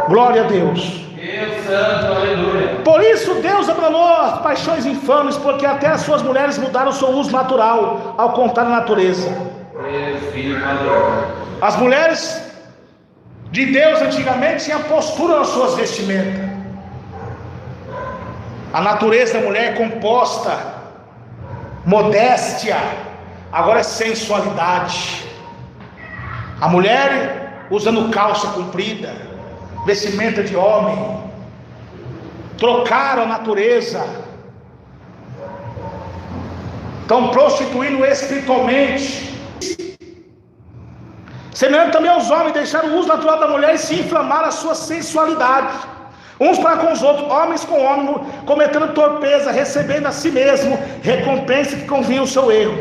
Glória a Deus. Deus santo, aleluia. Por isso Deus abandonou as paixões infames, porque até as suas mulheres mudaram o seu uso natural, ao contrário da natureza. Deus, filho, aleluia. As mulheres de Deus antigamente tinham postura nas suas vestimentas. A natureza da mulher é composta, modéstia, agora é sensualidade. A mulher usando calça comprida, vestimenta de homem, trocaram a natureza, estão prostituindo espiritualmente. Semelhante também aos homens, deixaram o uso natural da mulher e se inflamaram a sua sensualidade, uns para com os outros, homens com homens, cometendo torpeza, recebendo a si mesmo recompensa que convinha o seu erro.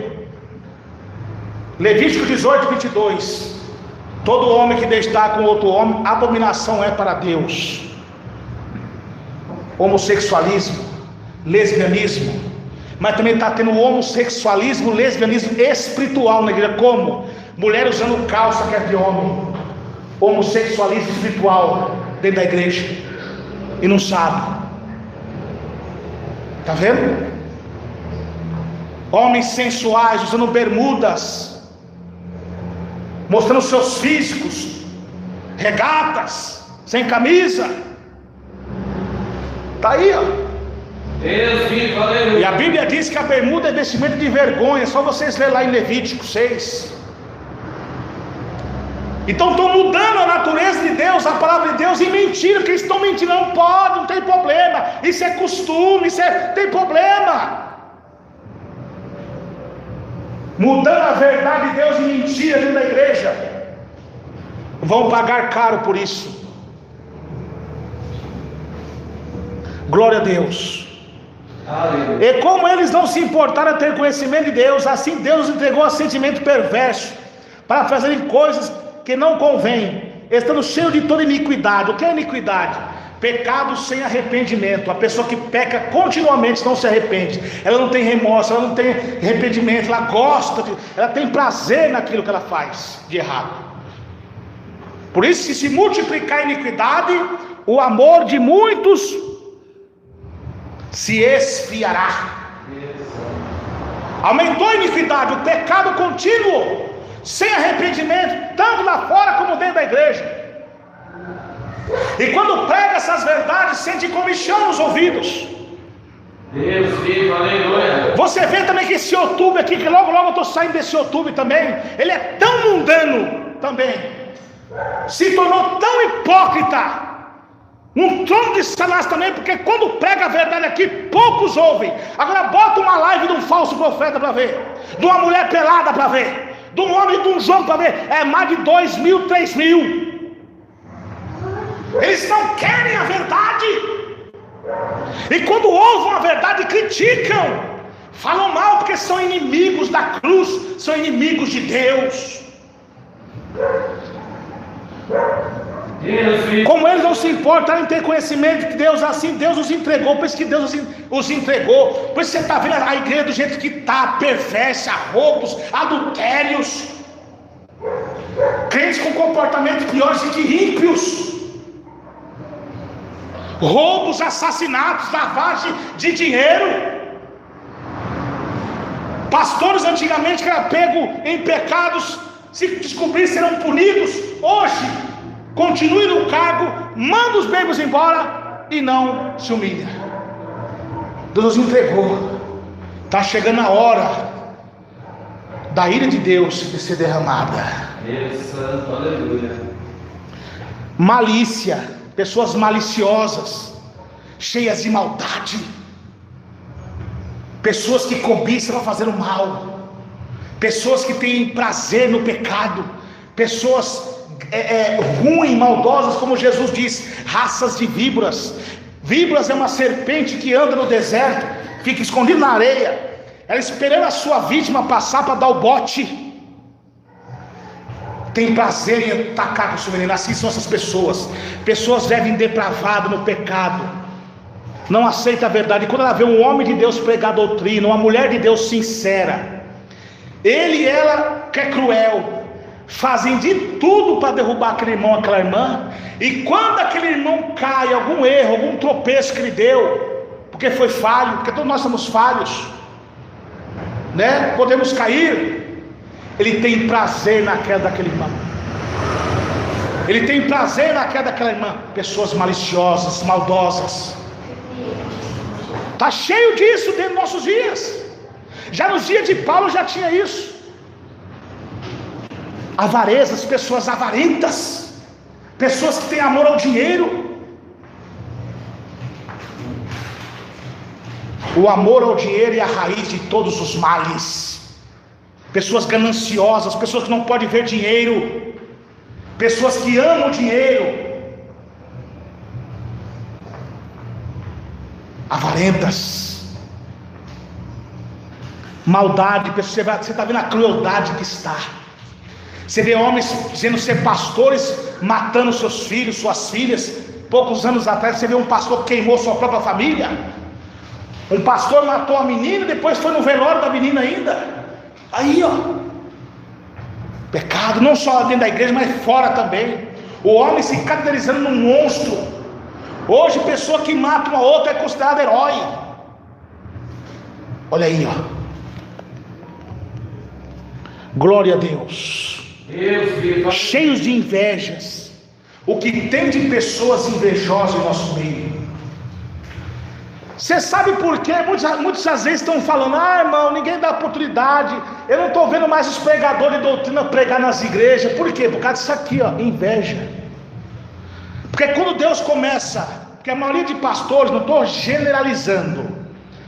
Levítico 18:22. Todo homem que deitar com outro homem, abominação é para Deus. Homossexualismo, lesbianismo, mas também está tendo homossexualismo, lesbianismo espiritual na igreja. Como? Mulher usando calça que é de homem, homossexualismo espiritual dentro da igreja, e não sabe. Está vendo? Homens sensuais usando bermudas, mostrando seus físicos, regatas, sem camisa. Está aí, ó. Deus vivo, aleluia. E a Bíblia diz que a bermuda é vestimento de vergonha. É só vocês lerem lá em Levítico 6. Então estão mudando a natureza de Deus, a palavra de Deus, em mentira, que eles estão mentindo. Não pode, não tem problema. Isso é costume, tem problema. Mudando a verdade de Deus em mentira dentro da igreja, vão pagar caro por isso. Glória a Deus. Aleluia. E como eles não se importaram a ter conhecimento de Deus, assim Deus os entregou a sentimento perverso, para fazerem coisas que não convêm, estando cheios de toda iniquidade. O que é iniquidade? Pecado sem arrependimento. A pessoa que peca continuamente não se arrepende, ela não tem remorso, ela não tem arrependimento, ela gosta, ela tem prazer naquilo que ela faz de errado. Por isso, se multiplicar a iniquidade, o amor de muitos se esfriará. Aumentou a iniquidade, o pecado contínuo, sem arrependimento, tanto lá fora como dentro da igreja. E quando prega essas verdades, sente comichão nos ouvidos. Deus vivo, aleluia. Você vê também que esse YouTube aqui, que logo eu estou saindo desse YouTube também, ele é tão mundano também, se tornou tão hipócrita, um trono de Satanás também, porque quando prega a verdade aqui, poucos ouvem. Agora bota uma live de um falso profeta para ver, de uma mulher pelada para ver, de um homem de um jogo para ver, é mais de 2.000, 3.000. Eles não querem a verdade, e quando ouvem a verdade criticam, falam mal, porque são inimigos da cruz, são inimigos de Deus. Como eles não se importam em ter conhecimento de Deus, assim Deus os entregou. Por isso que Deus os entregou. Por isso você está vendo a igreja do jeito que está, perversa, roubos, adultérios, crentes com comportamentos piores que ímpios, roubos, assassinatos, lavagem de dinheiro. Pastores antigamente que eram pegos em pecados, se descobrirem serão punidos. Hoje continue no cargo, manda os bebês embora e não se humilha. Deus nos entregou. Está chegando a hora da ira de Deus ser derramada. Deus santo, aleluia. Malícia, pessoas maliciosas, cheias de maldade, pessoas que cobiçam para fazer o mal, pessoas que têm prazer no pecado, pessoas ruins, maldosas, como Jesus diz, raças de víboras. Víboras é uma serpente que anda no deserto, fica escondida na areia, ela esperando a sua vítima passar para dar o bote. Tem prazer em atacar com o seu veneno. Assim são essas pessoas. Pessoas vivem depravadas no pecado, não aceita a verdade. E quando ela vê um homem de Deus pregar doutrina, uma mulher de Deus sincera, ele e ela, que é cruel, fazem de tudo para derrubar aquele irmão, aquela irmã. E quando aquele irmão cai, algum erro, algum tropeço que ele deu, porque foi falho, porque todos nós somos falhos, né? Podemos cair. Ele tem prazer na queda daquele irmão. Ele tem prazer na queda daquela irmã. Pessoas maliciosas, maldosas. Está cheio disso dentro dos nossos dias. Já nos dias de Paulo já tinha isso. Avarezas, pessoas avarentas, pessoas que têm amor ao dinheiro. O amor ao dinheiro é a raiz de todos os males. Pessoas gananciosas, pessoas que não podem ver dinheiro, pessoas que amam o dinheiro, avarentas, maldade. Você está vendo a crueldade que está. Você vê homens dizendo ser pastores, matando seus filhos, suas filhas. Poucos anos atrás você vê um pastor que queimou sua própria família. Um pastor matou a menina, depois foi no velório da menina ainda. Aí pecado, não só dentro da igreja, mas fora também. O homem se caracterizando num monstro. Hoje pessoa que mata uma outra é considerada herói. Olha aí, glória a Deus. Cheios de invejas. O que tem de pessoas invejosas em nosso meio. Você sabe por quê? Muitas vezes estão falando: irmão, ninguém dá oportunidade, eu não estou vendo mais os pregadores de doutrina pregar nas igrejas. Por quê? Por causa disso aqui, inveja. Porque quando Deus começa, porque a maioria de pastores, não estou generalizando,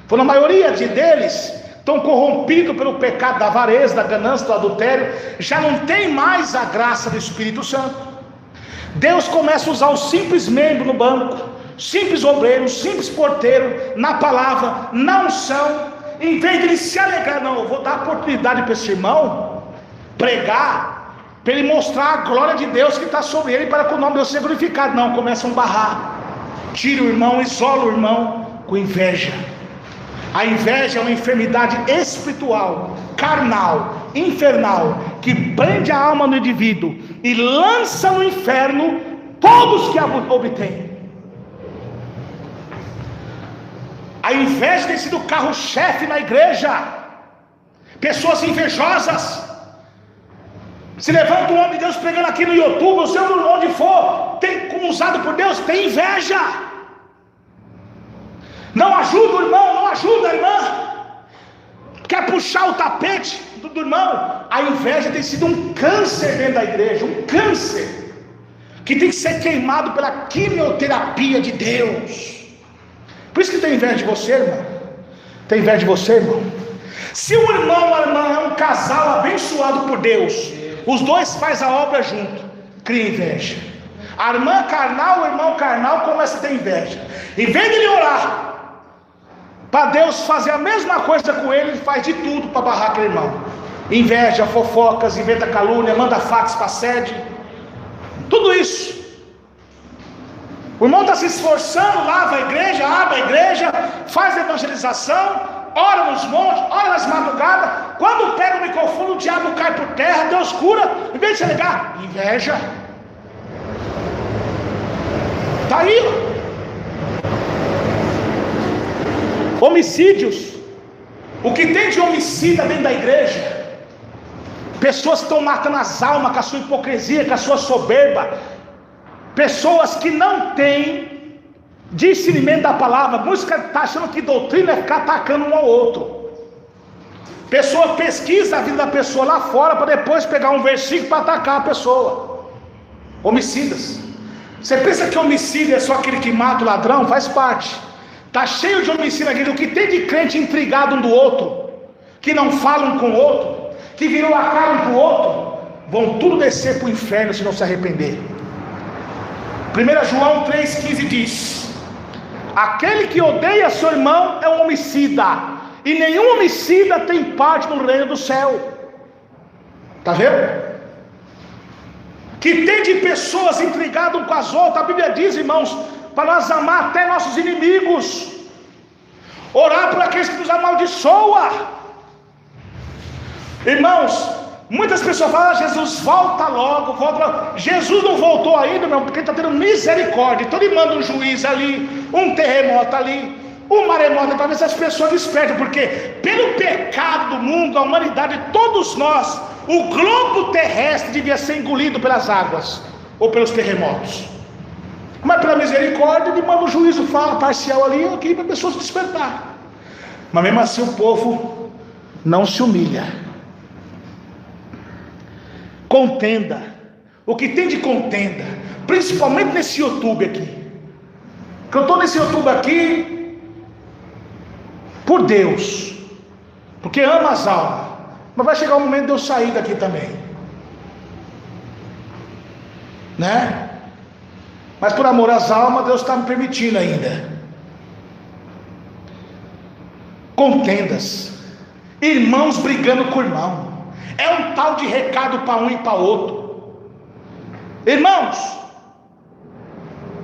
a maioria deles estão corrompidos pelo pecado da avareza, da ganância, do adultério, já não tem mais a graça do Espírito Santo. Deus começa a usar o simples membro no banco, simples obreiro, simples porteiro, na palavra, na unção. Em vez de ele se alegrar, não, eu vou dar oportunidade para esse irmão pregar, para ele mostrar a glória de Deus que está sobre ele, para que o nome de Deus seja glorificado. Não, começam a barrar, tira o irmão, isola o irmão com inveja. A inveja é uma enfermidade espiritual, carnal, infernal, que prende a alma no indivíduo e lança no inferno todos que a obtêm. A inveja tem sido o carro-chefe na igreja. Pessoas invejosas. Se levanta um homem de Deus pregando aqui no YouTube, ou seja, onde for, como usado por Deus, tem inveja. Não ajuda o irmão, não ajuda a irmã. Quer puxar o tapete do irmão. A inveja tem sido um câncer dentro da igreja, um câncer que tem que ser queimado pela quimioterapia de Deus. Por isso que tem inveja de você, irmão. Tem inveja de você, irmão. Se o irmão ou a irmã é um casal abençoado por Deus, os dois fazem a obra junto, cria inveja. A irmã carnal, o irmão carnal começa a ter inveja. Em vez de ele orar para Deus fazer a mesma coisa com ele, ele faz de tudo para barrar aquele irmão. Inveja, fofocas, inventa calúnia, manda fax para a sede. Tudo isso. O irmão está se esforçando, lava a igreja, abre a igreja, faz a evangelização, ora nos montes, ora nas madrugadas. Quando pega o microfone, o diabo cai por terra, Deus cura. Em vez de se ligar, inveja. Está aí. Homicídios. O que tem de homicida dentro da igreja? Pessoas que estão matando as almas com a sua hipocrisia, com a sua soberba. Pessoas que não têm discernimento da palavra. Muitos estão achando que doutrina é ficar atacando um ao outro. Pessoa pesquisa a vida da pessoa lá fora para depois pegar um versículo para atacar a pessoa. Homicidas. Você pensa que homicídio é só aquele que mata o ladrão? Faz parte. Está cheio de homicídio na igreja. O que tem de crente intrigado um do outro, que não falam um com o outro, que virou a cara um para o outro, vão tudo descer para o inferno se não se arrepender. 1 João 3,15 diz: aquele que odeia seu irmão é um homicida, e nenhum homicida tem parte no reino do céu. Está vendo? Que tem de pessoas intrigadas com as outras. A Bíblia diz, irmãos, para nós amar até nossos inimigos, orar por aqueles que nos amaldiçoam. Irmãos, muitas pessoas falam: Jesus, volta logo, volta logo. Jesus não voltou ainda, meu, porque ele está tendo misericórdia. Então ele manda um juiz ali, um terremoto ali, um maremoto, para ver se as pessoas despertam. Porque pelo pecado do mundo, a humanidade, todos nós, o globo terrestre devia ser engolido pelas águas ou pelos terremotos. Mas pela misericórdia ele manda um juízo parcial ali, aqui, para as pessoas despertar. Mas mesmo assim o povo não se humilha. Contenda. O que tem de contenda, principalmente nesse YouTube aqui, que eu estou nesse YouTube aqui por Deus, porque amo as almas. Mas vai chegar o momento de eu sair daqui também, né? Mas por amor às almas, Deus está me permitindo ainda. Contendas, irmãos brigando com irmão, é um tal de recado para um e para outro. Irmãos,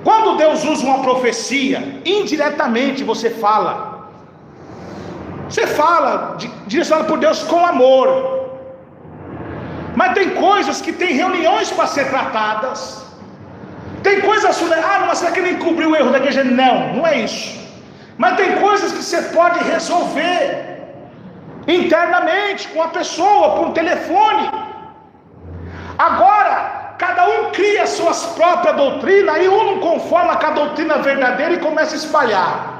quando Deus usa uma profecia, indiretamente você fala direcionado por Deus com amor. Mas tem coisas que tem reuniões para ser tratadas. Tem coisas assim, mas será que ele encobriu o erro da igreja? Não é isso. Mas tem coisas que você pode resolver internamente com a pessoa, por um telefone. Agora, cada um cria suas próprias doutrinas, aí um não conforma com a doutrina verdadeira e começa a espalhar.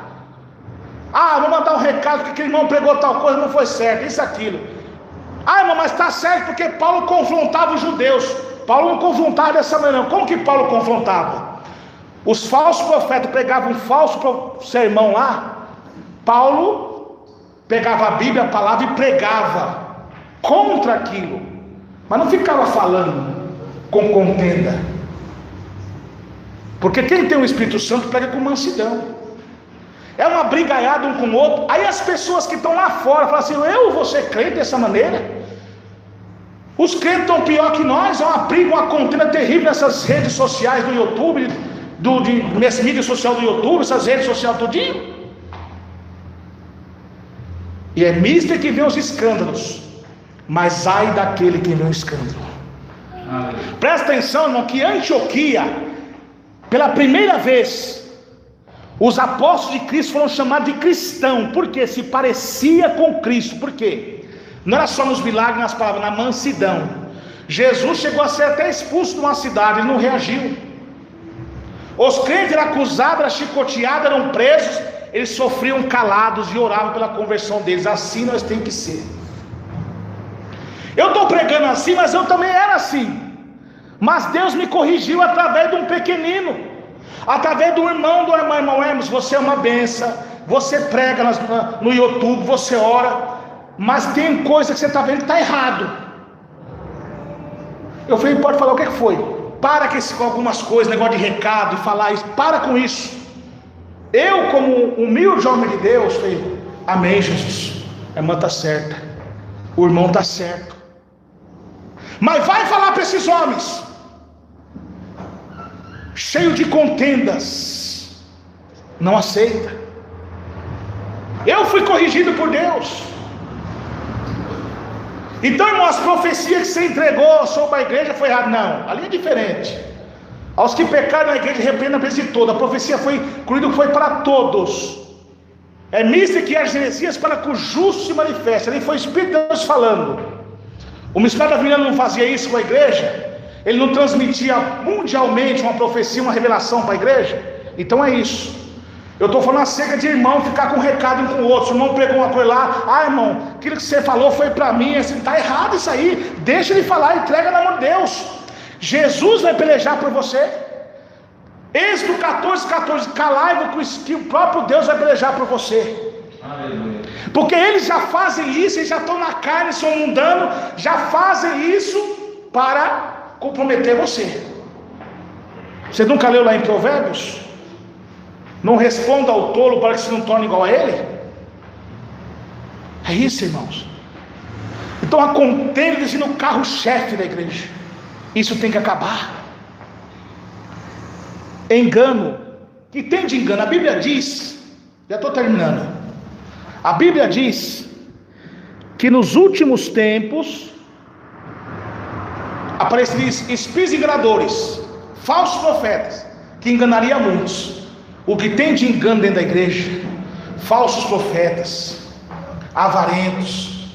Vou mandar um recado que aquele irmão pregou tal coisa, não foi certo, isso, aquilo. Irmão, mas está certo, porque Paulo confrontava os judeus. Paulo não confrontava dessa maneira, não. Como que Paulo confrontava? Os falsos profetas pregavam um falso sermão lá. Paulo pegava a Bíblia, a palavra, e pregava contra aquilo, mas não ficava falando com contenda. Porque quem tem o Espírito Santo prega com mansidão. É uma brigaiada um com o outro. Aí as pessoas que estão lá fora falam assim: eu vou ser crente dessa maneira? Os crentes estão pior que nós. É uma briga, uma contenda terrível nessas redes sociais do YouTube, nessa mídia social do YouTube, essas redes sociais tudinho. E é mister que vê os escândalos, mas ai daquele que vê o escândalo. Presta atenção, irmão, que Antioquia, pela primeira vez, os apóstolos de Cristo foram chamados de cristão, porque se parecia com Cristo. Por quê? Não era só nos milagres, nas palavras, na mansidão. Jesus chegou a ser até expulso de uma cidade, ele não reagiu. Os crentes eram acusados, eram chicoteados, eram presos, eles sofriam calados e oravam pela conversão deles. Assim nós temos que ser. Eu estou pregando assim, mas eu também era assim. Mas Deus me corrigiu através de um pequenino, através do irmão, irmão Hermes, você é uma benção, você prega no YouTube, você ora, mas tem coisa que você está vendo que está errado. Eu falei: pode falar, o que foi? Para com algumas coisas, negócio de recado e falar isso, para com isso. Eu, como humilde homem de Deus, falei: amém, Jesus, a irmã está certa, o irmão está certo. Mas vai falar para esses homens, cheio de contendas, não aceita. Eu fui corrigido por Deus. Então, irmão, as profecias que você entregou sobre a igreja foi errado. Não, ali é diferente. Aos que pecaram na igreja, repreenda a vez de toda. A profecia foi para todos. É mister que as heresias para que o justo se manifeste. Ali foi o Espírito de Deus falando. O missionário Davi não fazia isso com a igreja. Ele não transmitia mundialmente uma profecia, uma revelação para a igreja. Então é isso. Eu estou falando acerca de irmão ficar com um recado um com o outro. O irmão pregou uma coisa lá: irmão, aquilo que você falou foi para mim. Assim, está errado isso aí. Deixa ele falar, entrega na mão de Deus. Jesus vai pelejar por você. Êxodo 14, calai-vos que o próprio Deus vai pelejar por você. Aleluia. Porque eles já fazem isso, eles já estão na carne, são mundanos, já fazem isso para comprometer você. Você nunca leu lá em Provérbios? Não responda ao tolo para que se não torne igual a ele. É isso, irmãos. Então a contenda está sendo o carro-chefe da igreja. Isso tem que acabar. Engano. Que tem de engano? A Bíblia diz, já estou terminando. A Bíblia diz que nos últimos tempos apareceriam espíritos enganadores, falsos profetas, que enganariam muitos. O que tem de engano dentro da igreja? Falsos profetas, avarentos,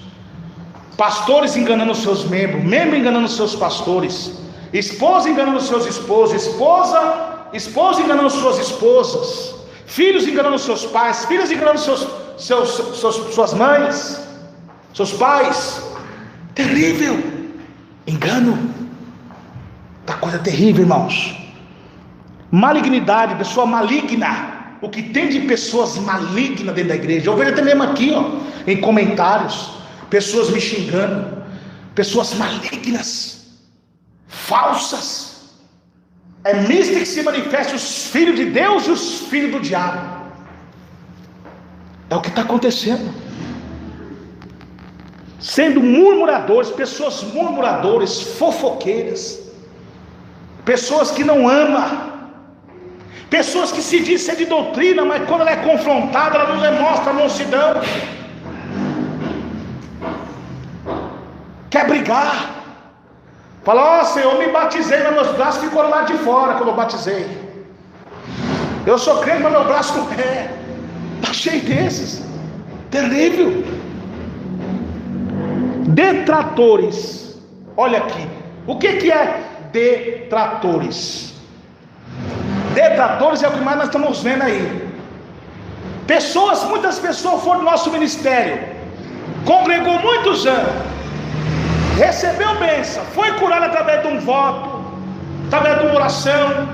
pastores enganando seus membros, membros enganando seus pastores, esposa enganando seus esposos, esposa enganando suas esposas, filhos enganando seus pais, filhas enganando suas mães, seus pais. Terrível. Engano. Tá coisa terrível, irmãos. Malignidade, pessoa maligna. O que tem de pessoas malignas dentro da igreja? Eu vejo até mesmo aqui, em comentários, pessoas me xingando, pessoas malignas, falsas. É nisso que se manifestam os filhos de Deus e os filhos do diabo. É o que está acontecendo. Sendo murmuradores, pessoas murmuradoras, fofoqueiras, pessoas que não amam, pessoas que se diz ser de doutrina, mas quando ela é confrontada, ela não demonstra a mansidão, quer brigar. Fala, ó Senhor, eu me batizei, mas meus braços ficou lá de fora quando eu batizei. Eu sou crente, mas meu braço não é. Está cheio desses. Terrível. Detratores. Olha aqui. O que é detratores? Detratores é o que mais nós estamos vendo aí. Muitas pessoas foram do nosso ministério, congregou muitos anos, recebeu bênção, foi curado através de um voto, através de uma oração,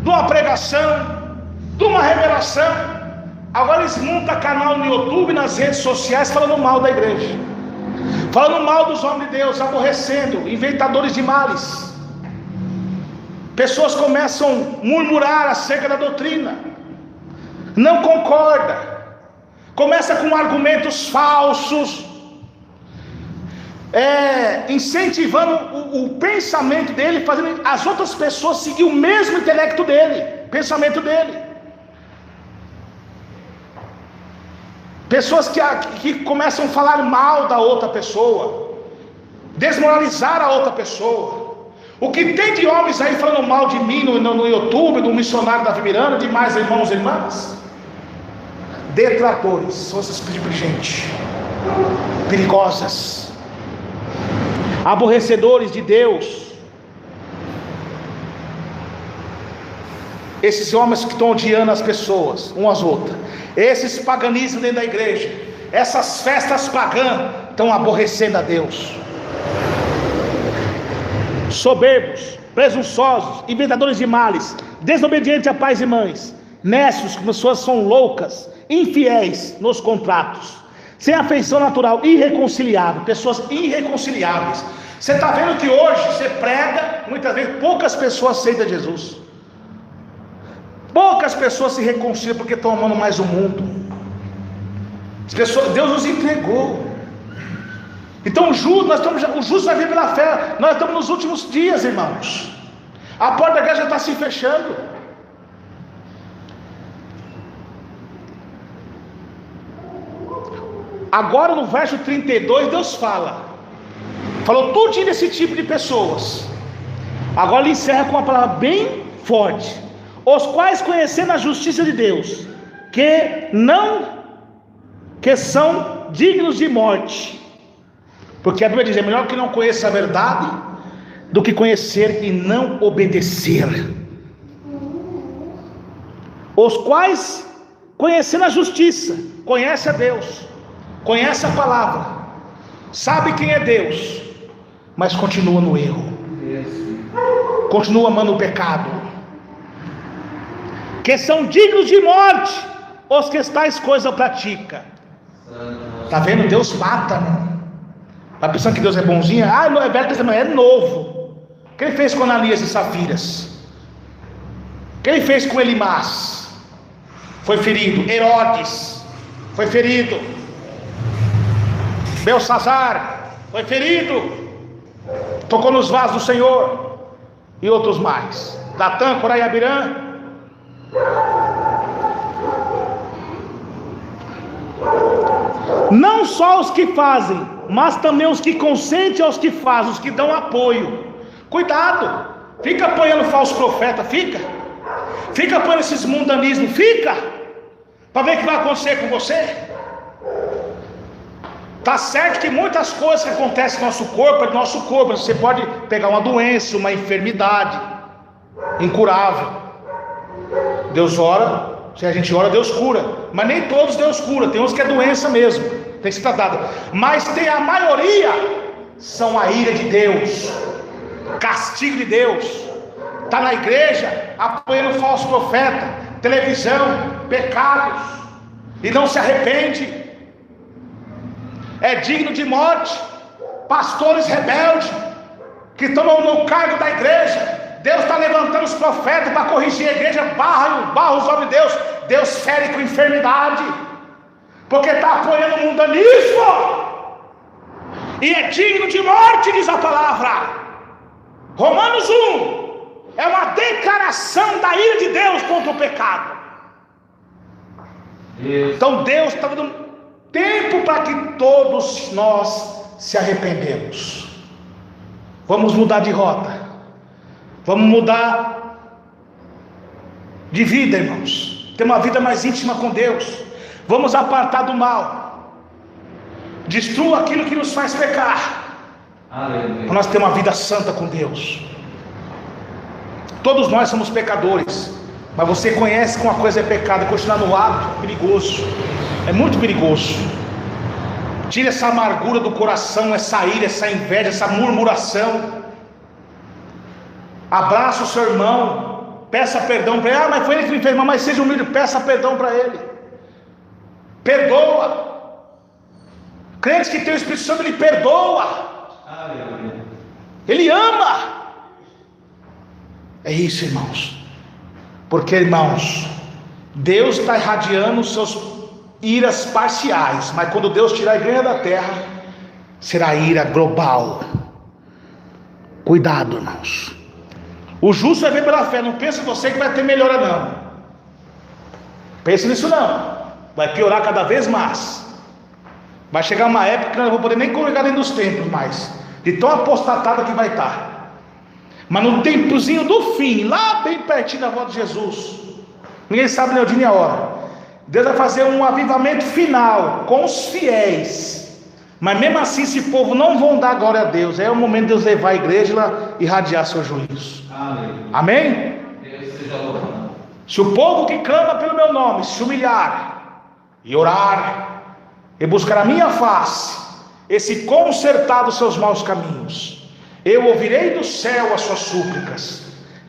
de uma pregação, de uma revelação. Agora eles montam canal no YouTube, nas redes sociais, falando mal da igreja, falando mal dos homens de Deus, aborrecendo, inventadores de males. Pessoas começam a murmurar acerca da doutrina, não concorda, começa com argumentos falsos, incentivando o pensamento dele, fazendo as outras pessoas seguir o mesmo intelecto dele, pensamento dele. Pessoas que começam a falar mal da outra pessoa, desmoralizar a outra pessoa. O que tem de homens aí falando mal de mim no YouTube, do missionário Davi Miranda, de mais irmãos e irmãs? Detratores, são esses tipos de gente perigosas, aborrecedores de Deus, esses homens que estão odiando as pessoas, umas às outras, esses paganismos dentro da igreja, essas festas pagãs, estão aborrecendo a Deus. Soberbos, presunçosos, inventadores de males, desobedientes a pais e mães, necios, que pessoas são loucas, infiéis nos contratos, sem afeição natural, irreconciliável, pessoas irreconciliáveis. Você está vendo que hoje você prega, muitas vezes poucas pessoas aceitam Jesus, poucas pessoas se reconciliam porque estão amando mais o mundo. As pessoas, Deus nos entregou. Então o justo vai vir pela fé. Nós estamos nos últimos dias, irmãos. A porta da igreja está se fechando. Agora no verso 32 Deus falou tudinho desse tipo de pessoas. Agora ele encerra com uma palavra bem forte: os quais conhecendo a justiça de Deus, que são dignos de morte. Porque a Bíblia diz: é melhor que não conheça a verdade do que conhecer e não obedecer. Os quais conhecendo a justiça, conhece a Deus, conhece a palavra, sabe quem é Deus, mas continua no erro, continua amando o pecado, que são dignos de morte os que tais coisas praticam. Está vendo? Deus mata, né? Está pensando que Deus é bonzinho? Ah, não é velho testamento, é novo. O que ele fez com Ananias e Safiras? O que ele fez com Elimás? Foi ferido. Herodes foi ferido. Belsazar foi ferido. Tocou nos vasos do Senhor. E outros mais. Datã, Corá e Abirã. Não só os que fazem, mas também os que consentem aos que fazem, os que dão apoio. Cuidado. Fica apoiando falso profeta. Fica apoiando esses mundanismos. Para ver o que vai acontecer com você. Tá certo que muitas coisas que acontecem no nosso corpo é do nosso corpo. Você pode pegar uma doença, uma enfermidade incurável. Deus ora, se a gente ora, Deus cura. Mas nem todos Deus cura. Tem uns que é doença mesmo, tem que ser tratada. Mas tem a maioria são a ira de Deus, castigo de Deus. Está na igreja apoiando falso profeta, televisão, pecados, e não se arrepende. É digno de morte. Pastores rebeldes que estão no cargo da igreja. Deus está levantando os profetas para corrigir a igreja, barra os homens de Deus. Deus fere com enfermidade, porque está apoiando o mundanismo, e é digno de morte, diz a palavra. Romanos 1 é uma declaração da ira de Deus contra o pecado. Então Deus está dando tempo para que todos nós se arrependemos. Vamos mudar de rota. Vamos mudar de vida, irmãos. Ter uma vida mais íntima com Deus. Vamos apartar do mal. Destrua aquilo que nos faz pecar. Para nós ter uma vida santa com Deus. Todos nós somos pecadores. Mas você conhece que uma coisa é pecado e continuar no hábito é perigoso. É muito perigoso. Tira essa amargura do coração, essa ira, essa inveja, essa murmuração. Abraça o seu irmão, peça perdão para ele. Ah, mas foi ele que me fez mal, mas seja humilde, peça perdão para ele. Perdoa. Crente que tem o Espírito Santo, ele perdoa. Ele ama. É isso, irmãos. Porque, irmãos, Deus está irradiando os seus iras parciais, mas quando Deus tirar a igreja da terra, será ira global. Cuidado, irmãos. O justo vai ver pela fé. Não pensa você que vai ter melhora, não. Pense nisso não. Vai piorar cada vez mais. Vai chegar uma época que nós não vamos poder nem congregar dentro dos templos mais, de tão apostatada que vai estar. Mas no tempozinho do fim, lá bem pertinho da volta de Jesus, ninguém sabe nem o dia nem a hora, Deus vai fazer um avivamento final com os fiéis. Mas mesmo assim, esse povo não vão dar glória a Deus. É o momento de Deus levar a igreja lá e irradiar seus juízos. Amém? Se o povo que clama pelo meu nome se humilhar e orar e buscar a minha face, e se consertar dos seus maus caminhos, eu ouvirei do céu as suas súplicas,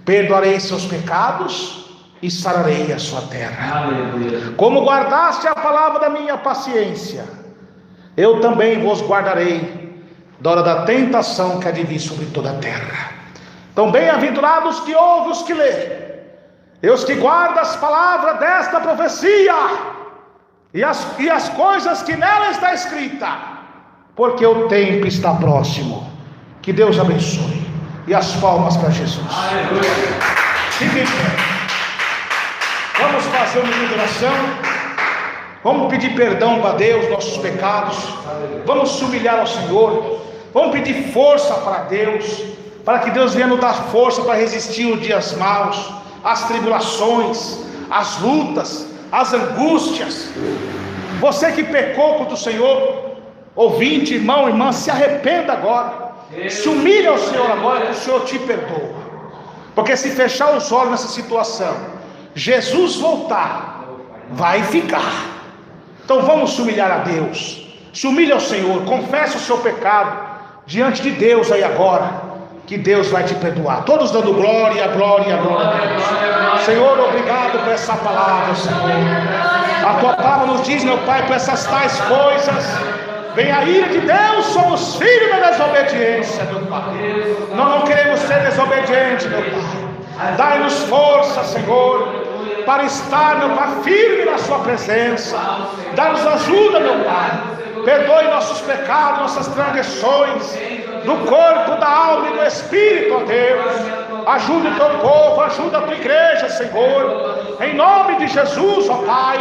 perdoarei seus pecados e sararei a sua terra. Aleluia. Como guardaste a palavra da minha paciência, eu também vos guardarei da hora da tentação que há de vir sobre toda a terra. Então, bem-aventurados que ouvem, os que lê, e os que guardam as palavras desta profecia, e as coisas que nela está escrita, porque o tempo está próximo. Que Deus abençoe. E as palmas para Jesus. Aleluia. Vamos fazer uma minuto de oração. Vamos pedir perdão para Deus, nossos pecados. Vamos se humilhar ao Senhor. Vamos pedir força para Deus, para que Deus venha nos dar força para resistir os dias maus, as tribulações, as lutas, as angústias. Você que pecou contra o Senhor, ouvinte, irmão, irmã, se arrependa agora. Se humilhe ao Senhor agora, que o Senhor te perdoa. Porque se fechar os olhos nessa situação, Jesus voltar, vai ficar. Então vamos se humilhar a Deus. Se humilhe ao Senhor, confesse o seu pecado diante de Deus aí agora. que Deus vai te perdoar. Todos dando glória, glória, glória a Deus. Senhor, obrigado por essa palavra, Senhor. A tua palavra nos diz, meu Pai, por essas tais coisas vem a ira de Deus, somos filhos da desobediência, meu Pai. Nós não queremos ser desobedientes, meu Pai. Dai-nos força, Senhor, para estar, meu Pai, firme na sua presença. Dá-nos ajuda, meu Pai. Perdoe nossos pecados, nossas transgressões, do corpo, da alma e do espírito, ó Deus. Ajuda o teu povo, ajuda a tua igreja, Senhor, em nome de Jesus, ó Pai.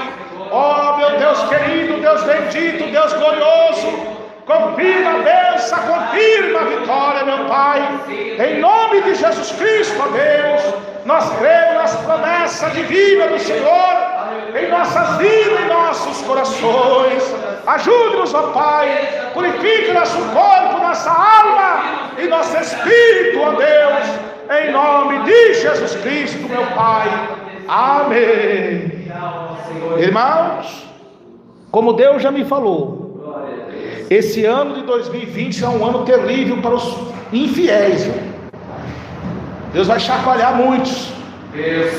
Ó meu Deus querido, Deus bendito, Deus glorioso, confirma a bênção, confirma a vitória, meu Pai, em nome de Jesus Cristo, ó Deus. Nós cremos nas promessas divinas do Senhor em nossas vidas, em nossos corações. Ajude-nos, ó Pai, purifique nosso corpo, nossa alma e nosso espírito, ó Deus, em nome de Jesus Cristo, meu Pai. Amém. Irmãos, como Deus já me falou, esse ano de 2020 é um ano terrível para os infiéis. Deus vai chacoalhar muitos.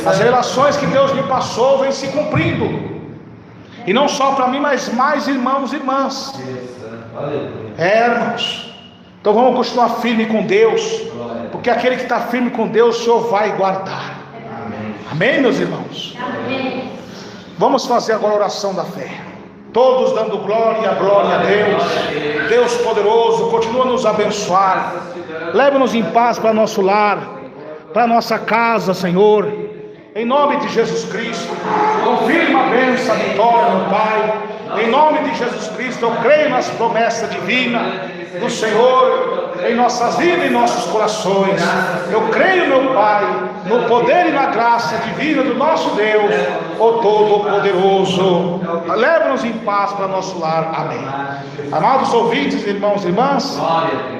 As relações que Deus me passou vêm se cumprindo. E não só para mim, mas mais irmãos e irmãs. Irmãos, então vamos continuar firme com Deus, porque aquele que está firme com Deus, o Senhor vai guardar. Amém, meus irmãos? Amém. Vamos fazer agora a oração da fé. Todos dando glória a Deus. Deus poderoso, continua a nos abençoar. Leva-nos em paz para nosso lar, para nossa casa, Senhor. Em nome de Jesus Cristo, confirma a bênção, a vitória, meu Pai. Em nome de Jesus Cristo, eu creio nas promessas divinas do Senhor em nossas vidas e em nossos corações. Eu creio, meu Pai, no poder e na graça divina do nosso Deus, o Todo-Poderoso. Leva-nos em paz para nosso lar. Amém. Amados ouvintes, irmãos e irmãs,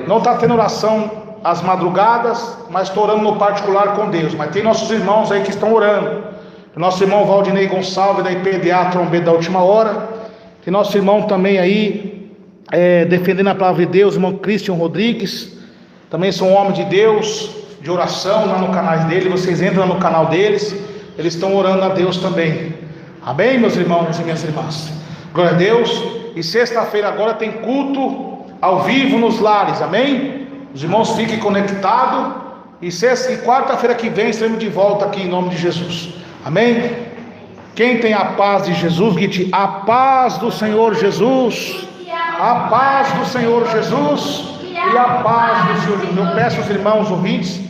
não está tendo oração às madrugadas, mas estou orando no particular com Deus. Mas tem nossos irmãos aí que estão orando. Nosso irmão Valdinei Gonçalves, da IPDA Trombeta da Última Hora. Tem nosso irmão também aí, defendendo a palavra de Deus, irmão Christian Rodrigues. Também são homens de Deus, de oração, lá no canal dele. Vocês entram no canal deles, eles estão orando a Deus também. Amém, meus irmãos e minhas irmãs? Glória a Deus. E sexta-feira agora tem culto ao vivo nos lares, amém? Os irmãos fiquem conectados. E quarta-feira que vem estaremos de volta aqui em nome de Jesus. Amém? Quem tem a paz de Jesus, grite: a paz do Senhor Jesus. A paz do Senhor Jesus. E a paz do Senhor Jesus. Eu peço aos irmãos ouvintes,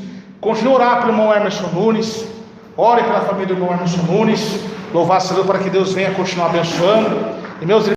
continue a orar pelo irmão Emerson Nunes. Ore pela família do irmão Emerson Nunes. Louvar a Deus para que Deus venha continuar abençoando. E meus